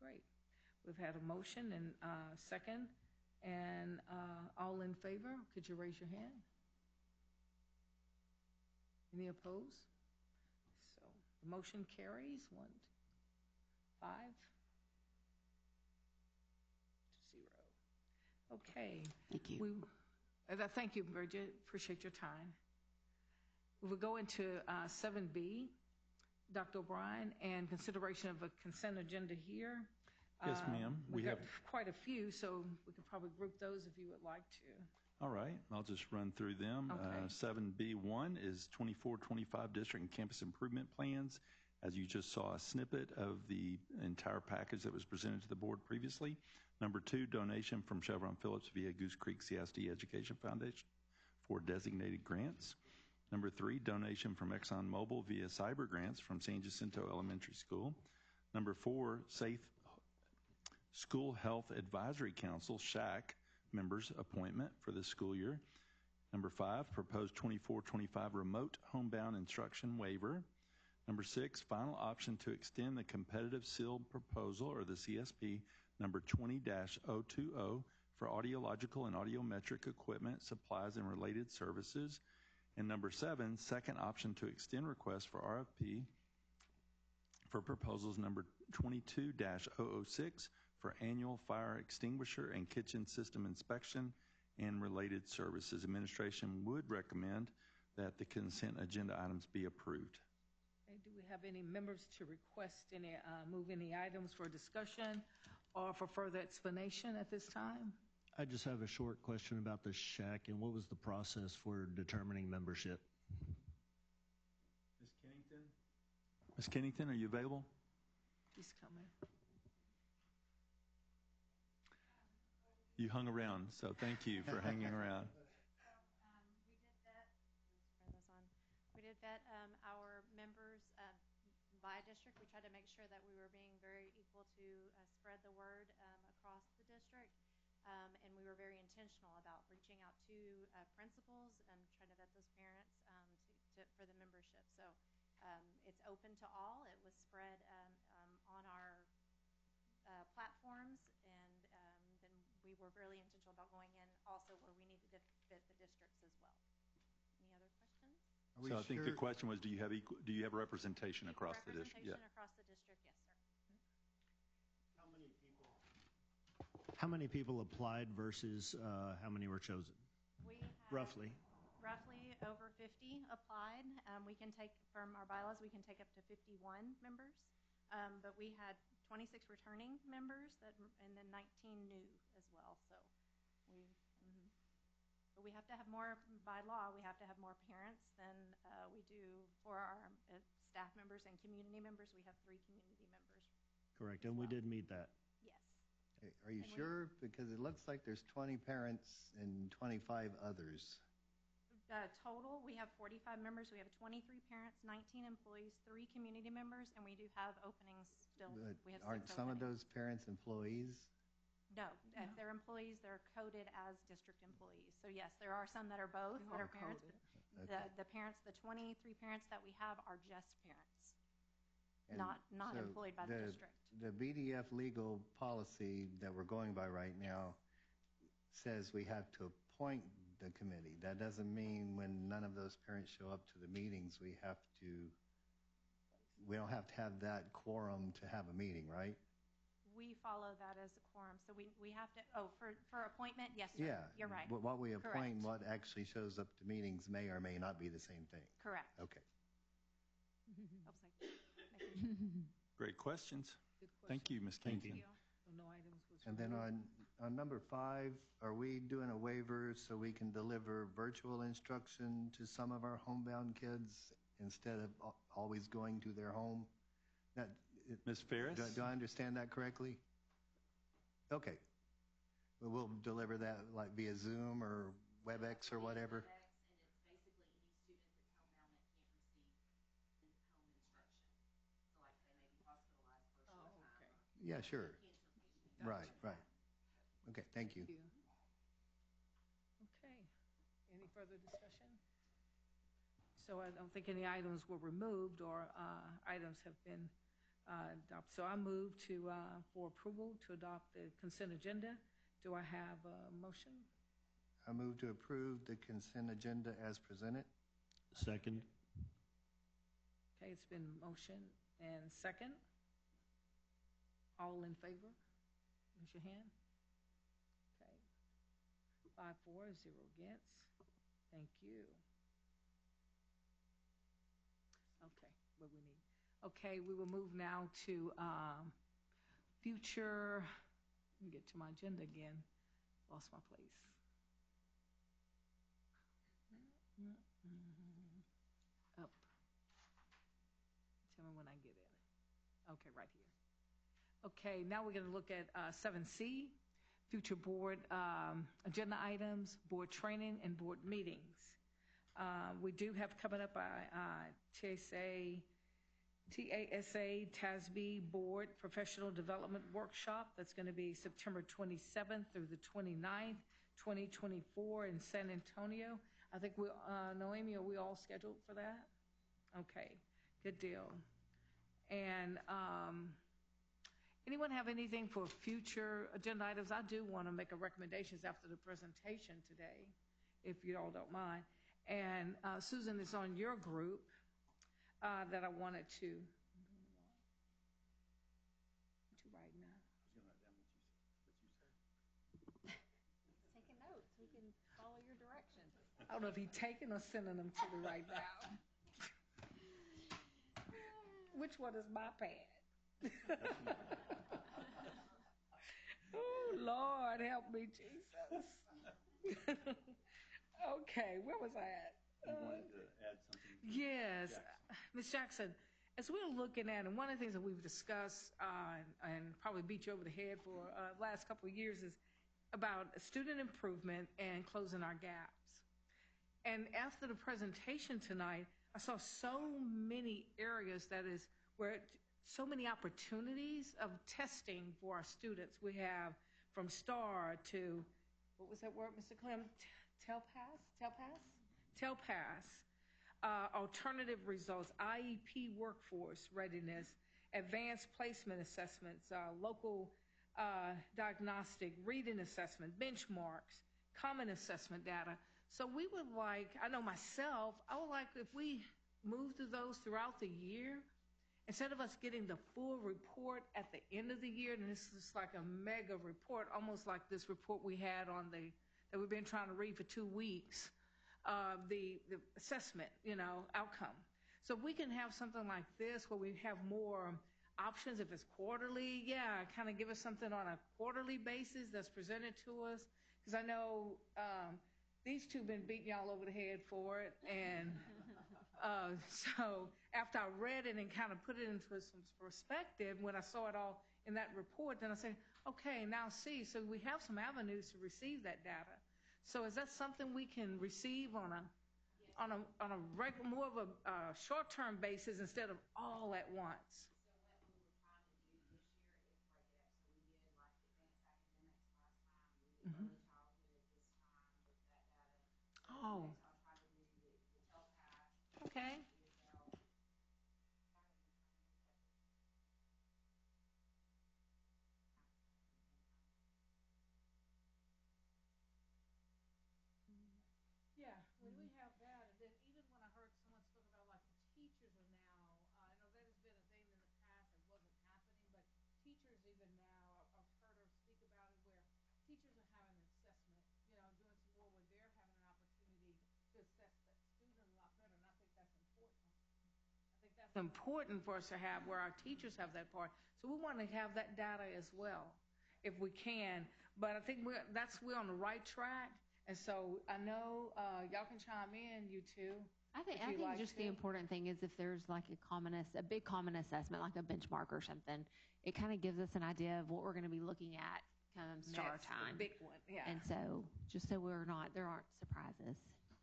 [SPEAKER 1] Great. We've had a motion and second, and all in favor, could you raise your hand? Any opposed? So the motion carries 5-0. Okay.
[SPEAKER 12] Thank you.
[SPEAKER 1] Thank you, Bridget. Appreciate your time. We will go into 7B, Dr. O'Brien, and consideration of a consent agenda here.
[SPEAKER 5] Yes, ma'am.
[SPEAKER 1] We have quite a few, so we could probably group those if you would like to.
[SPEAKER 5] All right, I'll just run through them.
[SPEAKER 1] Okay.
[SPEAKER 5] 7B1 is 24-25 district and campus improvement plans. As you just saw a snippet of the entire package that was presented to the board previously. Number 2, donation from Chevron Phillips via Goose Creek CISD Education Foundation for designated grants. Number 3, donation from ExxonMobil via cyber grants from San Jacinto Elementary School. Number 4, Safe School Health Advisory Council, SHAC, members appointment for this school year. Number 5, proposed 24-25 remote homebound instruction waiver. Number 6, final option to extend the competitive sealed proposal, or the CSP, number 20-020 for audiological and audiometric equipment, supplies, and related services. And number 7, second option to extend request for RFP for proposals number 22-006 for annual fire extinguisher and kitchen system inspection and related services. Administration would recommend that the consent agenda items be approved.
[SPEAKER 1] Okay, do we have any members to request any, move any items for discussion or for further explanation at this time?
[SPEAKER 13] I just have a short question about the SHAC and what was the process for determining membership?
[SPEAKER 5] Ms. Kennington? Ms. Kennington, are you available?
[SPEAKER 1] He's coming.
[SPEAKER 5] You hung around, so thank you for hanging around.
[SPEAKER 15] We did vet our members by district. We tried to make sure that we were being very equal to spread the word across the district. And we were very intentional about reaching out to principals and trying to vet those parents for the membership. So it's open to all. It was spread on our platforms, and then we were really intentional about going in also where we needed to fit the districts as well. Any other questions?
[SPEAKER 5] So I think the question was, do you have representation across the district?
[SPEAKER 15] Representation across the district, yes, sir.
[SPEAKER 4] How many
[SPEAKER 13] How many people applied versus how many were chosen?
[SPEAKER 15] We had
[SPEAKER 13] Roughly.
[SPEAKER 15] roughly over 50 applied. We can take, from our bylaws, we can take up to 51 members. But we had 26 returning members and then 19 new as well. So but we have to have more, by law, we have to have more parents than we do for our staff members and community members. We have 3 community members.
[SPEAKER 13] Correct, and we did meet that.
[SPEAKER 15] Yes.
[SPEAKER 4] Are you sure? Because it looks like there's 20 parents and 25 others.
[SPEAKER 15] Total, we have 45 members. We have 23 parents, 19 employees, 3 community members, and we do have openings still.
[SPEAKER 4] But
[SPEAKER 15] We have
[SPEAKER 4] aren't
[SPEAKER 15] 6
[SPEAKER 4] some of
[SPEAKER 15] openings.
[SPEAKER 4] those parents employees?
[SPEAKER 15] No, if they're employees, they're coded as district employees. So yes, there are some that are both, that are parents. But the parents, the 23 parents that we have are just parents,
[SPEAKER 4] And
[SPEAKER 15] not
[SPEAKER 4] so
[SPEAKER 15] employed by the district.
[SPEAKER 4] The BDF legal policy that we're going by right now says we have to appoint the committee. That doesn't mean when none of those parents show up to the meetings, we don't have to have that quorum to have a meeting, right?
[SPEAKER 15] We follow that as a quorum. So we have to, for appointment, yes, sir.
[SPEAKER 4] Yeah.
[SPEAKER 15] You're right.
[SPEAKER 4] What we appoint,
[SPEAKER 15] Correct.
[SPEAKER 4] what actually shows up to meetings may or may not be the same thing.
[SPEAKER 15] Correct.
[SPEAKER 4] Okay.
[SPEAKER 15] I was like, making sure.
[SPEAKER 5] Great questions.
[SPEAKER 1] Good question.
[SPEAKER 5] Thank you, Ms. Kingston.
[SPEAKER 1] No items was
[SPEAKER 4] And then
[SPEAKER 1] removed.
[SPEAKER 4] on number 5, are we doing a waiver so we can deliver virtual instruction to some of our homebound kids instead of always going to their home?
[SPEAKER 5] Ms. Ferris?
[SPEAKER 4] Do I understand that correctly? Okay. We'll deliver that like via Zoom or WebEx or whatever? Yeah, sure. Right. Okay, thank you.
[SPEAKER 1] Okay. Any further discussion? So I don't think any items were removed or items have been adopted. So I move for approval to adopt the consent agenda. Do I have a motion?
[SPEAKER 4] I move to approve the consent agenda as presented.
[SPEAKER 13] Second.
[SPEAKER 1] Okay, it's been motion and second. All in favor? Raise your hand. Okay. 5-4, 0 against. Thank you. Okay, what we need. Okay, we will move now to future. Let me get to my agenda again. Lost my place. Up. Tell me when I get in. Okay, right here. Okay, now we're going to look at 7C, future board agenda items, board training, and board meetings. We do have coming up TASA, TASB Board Professional Development Workshop. That's going to be September 27th through the 29th, 2024 in San Antonio. I think Noemi, are we all scheduled for that? Okay, good deal. And anyone have anything for future agenda items? I do want to make a recommendations after the presentation today, if you all don't mind. And Susan, is on your group that I wanted to write now.
[SPEAKER 15] Taking notes. We can follow your directions.
[SPEAKER 1] I don't know if he's taking or sending them to me right now. Which one is my pad? Oh, Lord, help me, Jesus. Okay, where was I at?
[SPEAKER 5] You wanted to add something?
[SPEAKER 1] Yes, Ms. Jackson, as we're looking at, and one of the things that we've discussed and probably beat you over the head for the last couple of years is about student improvement and closing our gaps. And after the presentation tonight, I saw so many areas so many opportunities of testing for our students. We have from STAR to, what was that word, Mr. Clem? TELPAS, alternative results, IEP workforce readiness, advanced placement assessments, local diagnostic, reading assessment, benchmarks, common assessment data. So we would like, I know myself, I would like if we move through those throughout the year instead of us getting the full report at the end of the year, and this is like a mega report, almost like this report we had on that we've been trying to read for 2 weeks, the assessment, outcome. So if we can have something like this where we have more options, if it's quarterly, kind of give us something on a quarterly basis that's presented to us. Because I know these two been beating y'all over the head for it. And so after I read it and kind of put it into some perspective, when I saw it all in that report, then I said, okay, now see, so we have some avenues to receive that data. So is that something we can receive on a more of a short-term basis instead of all at once? Mm-hmm. Oh. Okay. Yeah, when we have that, and then even when I heard someone spoke about like the teachers are now, I know that has been a thing in the past that wasn't happening, but teachers even now, I've heard her speak about it where teachers are having an assessment, doing some more where they're having an opportunity to assess that student a lot better, and I think that's important. I think that's important for us to have where our teachers have that part. So we want to have that data as well, if we can. But I think we're on the right track. And so I know y'all can chime in, you two.
[SPEAKER 16] I think just the important thing is if there's like a big common assessment, like a benchmark or something, it kind of gives us an idea of what we're going to be looking at come start time.
[SPEAKER 1] The big one, yeah.
[SPEAKER 16] And so just so there aren't surprises.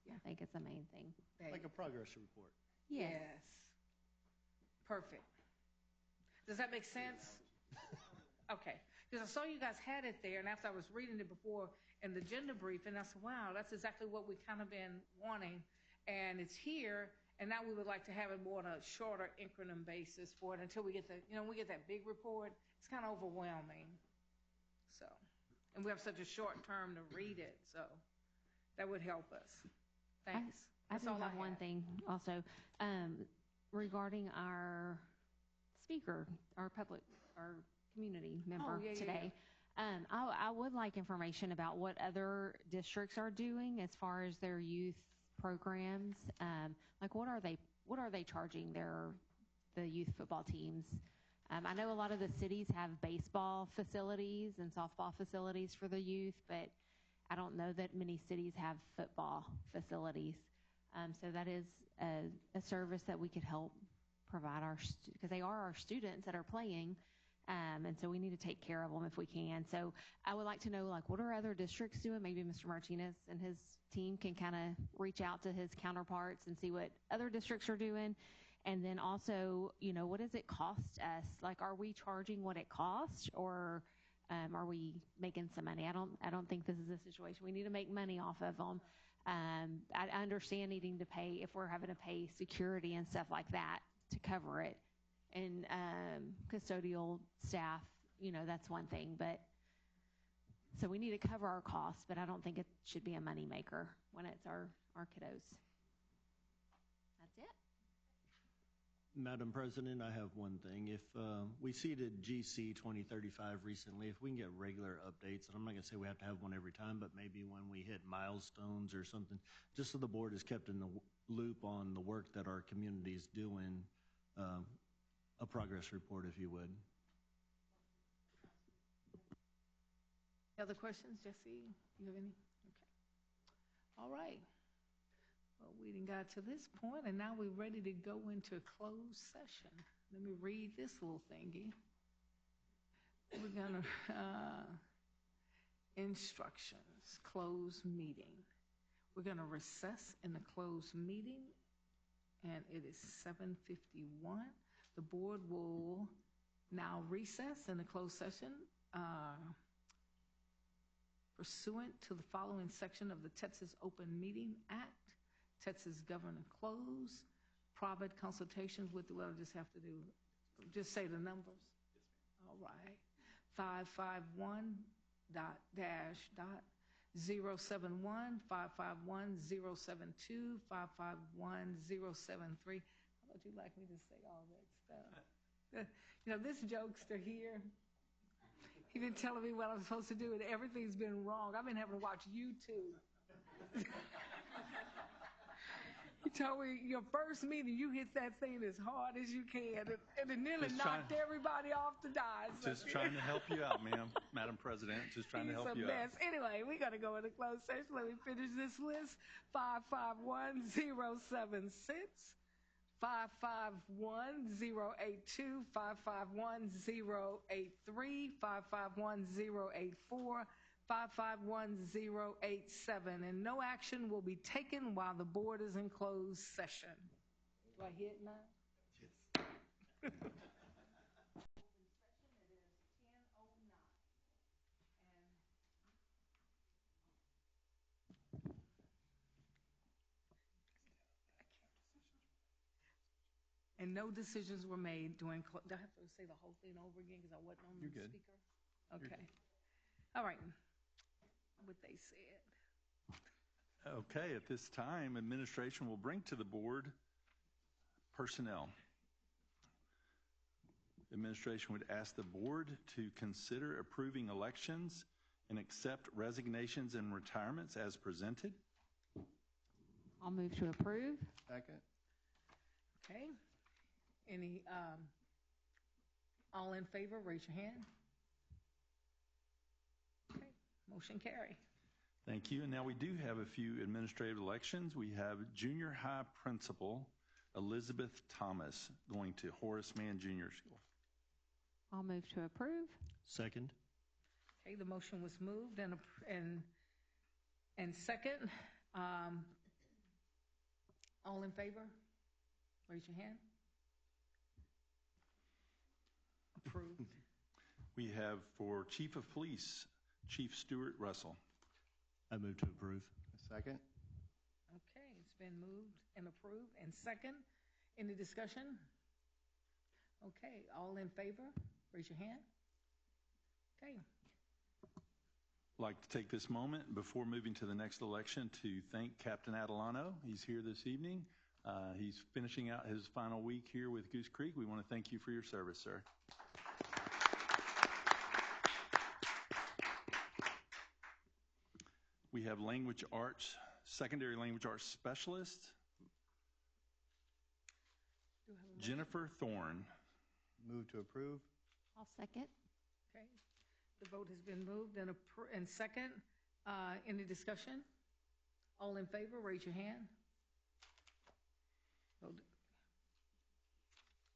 [SPEAKER 16] Yeah. I think it's the main thing.
[SPEAKER 13] Like a progress report.
[SPEAKER 1] Yes. Perfect. Does that make sense? Okay. Because I saw you guys had it there, and after I was reading it before in the agenda briefing, I said, wow, that's exactly what we kind of been wanting. And it's here, and now we would like to have it more on a shorter increment basis for it until we get we get that big report. It's kind of overwhelming. So, and we have such a short term to read it, so that would help us. Thanks.
[SPEAKER 16] I do have one thing also regarding our speaker, our community member today. I would like information about what other districts are doing as far as their youth programs. Like what are they charging the youth football teams? I know a lot of the cities have baseball facilities and softball facilities for the youth, but I don't know that many cities have football facilities. So that is a service that we could help provide because they are our students that are playing. And so we need to take care of them if we can. So I would like to know, like, what are other districts doing? Maybe Mr. Martinez and his team can kind of reach out to his counterparts and see what other districts are doing. And then also, what does it cost us? Like, are we charging what it costs, or are we making some money? I don't think this is a situation we need to make money off of them. I understand needing to pay if we're having to pay security and stuff like that to cover it. And custodial staff, that's one thing. But so we need to cover our costs, but I don't think it should be a money maker when it's our kiddos. That's it.
[SPEAKER 13] Madam President, I have one thing. If we seeded GC 2035 recently, if we can get regular updates, and I'm not going to say we have to have one every time, but maybe when we hit milestones or something, just so the board is kept in the loop on the work that our community is doing, a progress report, if you would.
[SPEAKER 1] Other questions, Jesse? You have any? Okay. All right. Well, we done got to this point, and now we're ready to go into closed session. Let me read this little thingy. We're gonna instructions, closed meeting. We're gonna recess in the closed meeting, and it is 7:51. The board will now recess in the closed session pursuant to the following section of the Texas Open Meeting Act, Texas Govern and Close, private consultations with, what I just have to do, just say the numbers. All right. 551.071, 551.072, 551.073. How would you like me to say all that stuff? You know, this jokester here, he been telling me what I'm supposed to do, and everything's been wrong. I've been having to watch YouTube. He told me your first meeting, you hit that thing as hard as you can, and it nearly knocked everybody off the dime.
[SPEAKER 5] Just trying to help you out, Madam President. Just trying to help you out.
[SPEAKER 1] Anyway, we got to go into closed session. Let me finish this list. 551-076, 551-082, 551-083, 551-084, 551-087, and no action will be taken while the board is in closed session. Do I hit now? Yes. And no decisions were made during, do I have to say the whole thing over again because I wasn't on the speaker? Okay. All right. What they said.
[SPEAKER 5] Okay, at this time, administration will bring to the board personnel. Administration would ask the board to consider approving elections and accept resignations and retirements as presented.
[SPEAKER 16] I'll move to approve.
[SPEAKER 4] Second.
[SPEAKER 1] Okay. Any, all in favor, raise your hand. Okay, motion carry.
[SPEAKER 5] Thank you. And now we do have a few administrative elections. We have junior high principal Elizabeth Thomas going to Horace Mann Junior School.
[SPEAKER 16] I'll move to approve.
[SPEAKER 13] Second.
[SPEAKER 1] Okay, the motion was moved and second. All in favor, raise your hand. Approved.
[SPEAKER 5] We have for Chief of Police, Chief Stuart Russell.
[SPEAKER 13] I move to approve.
[SPEAKER 4] Second.
[SPEAKER 1] Okay, it's been moved and approved. And second, any discussion? Okay, all in favor, raise your hand. Okay.
[SPEAKER 5] I'd like to take this moment before moving to the next election to thank Captain Adelano. He's here this evening. He's finishing out his final week here with Goose Creek. We want to thank you for your service, sir. We have language arts, secondary language arts specialist, Jennifer Thorne.
[SPEAKER 4] Move to approve.
[SPEAKER 16] I'll second.
[SPEAKER 1] Okay. The vote has been moved and second. Any discussion? All in favor, raise your hand. Vote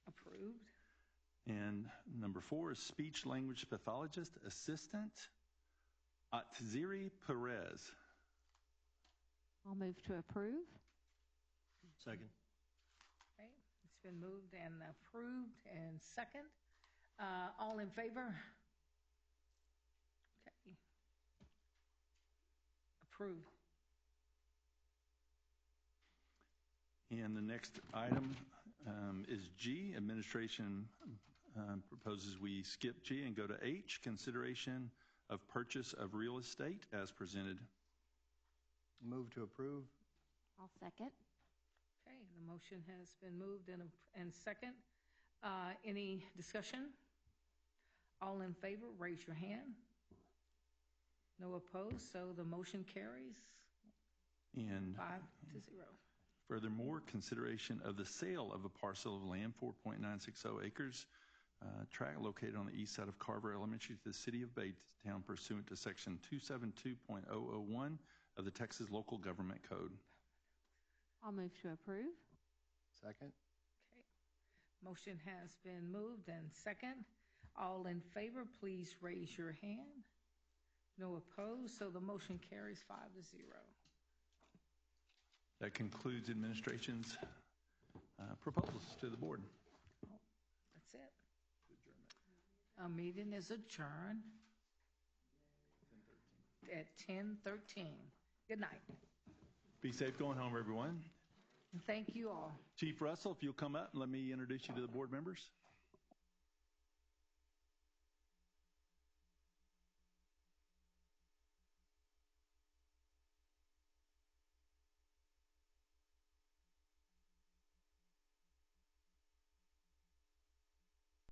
[SPEAKER 1] approved.
[SPEAKER 5] And number 4 is speech language pathologist assistant, Atziri Perez.
[SPEAKER 16] I'll move to approve.
[SPEAKER 13] Second.
[SPEAKER 1] Okay, it's been moved and approved and second. All in favor? Okay. Approved.
[SPEAKER 5] And the next item is G. Administration proposes we skip G and go to H, consideration of purchase of real estate as presented.
[SPEAKER 4] Move to approve.
[SPEAKER 16] I'll second.
[SPEAKER 1] Okay, the motion has been moved and second. Any discussion? All in favor, raise your hand. No opposed, so the motion carries.
[SPEAKER 5] And
[SPEAKER 1] 5-0.
[SPEAKER 5] Furthermore, consideration of the sale of a parcel of land, 4.960 acres, tract located on the east side of Carver Elementary to the city of Baytown pursuant to section 272.001 of the Texas Local Government Code.
[SPEAKER 16] I'll move to approve.
[SPEAKER 4] Second.
[SPEAKER 1] Okay. Motion has been moved and second. All in favor, please raise your hand. No opposed, so the motion carries 5-0.
[SPEAKER 5] That concludes administration's proposals to the board.
[SPEAKER 1] That's it. Our meeting is adjourned at 10:13. Good night.
[SPEAKER 5] Be safe going home, everyone.
[SPEAKER 1] Thank you all.
[SPEAKER 5] Chief Russell, if you'll come up and let me introduce you to the board members.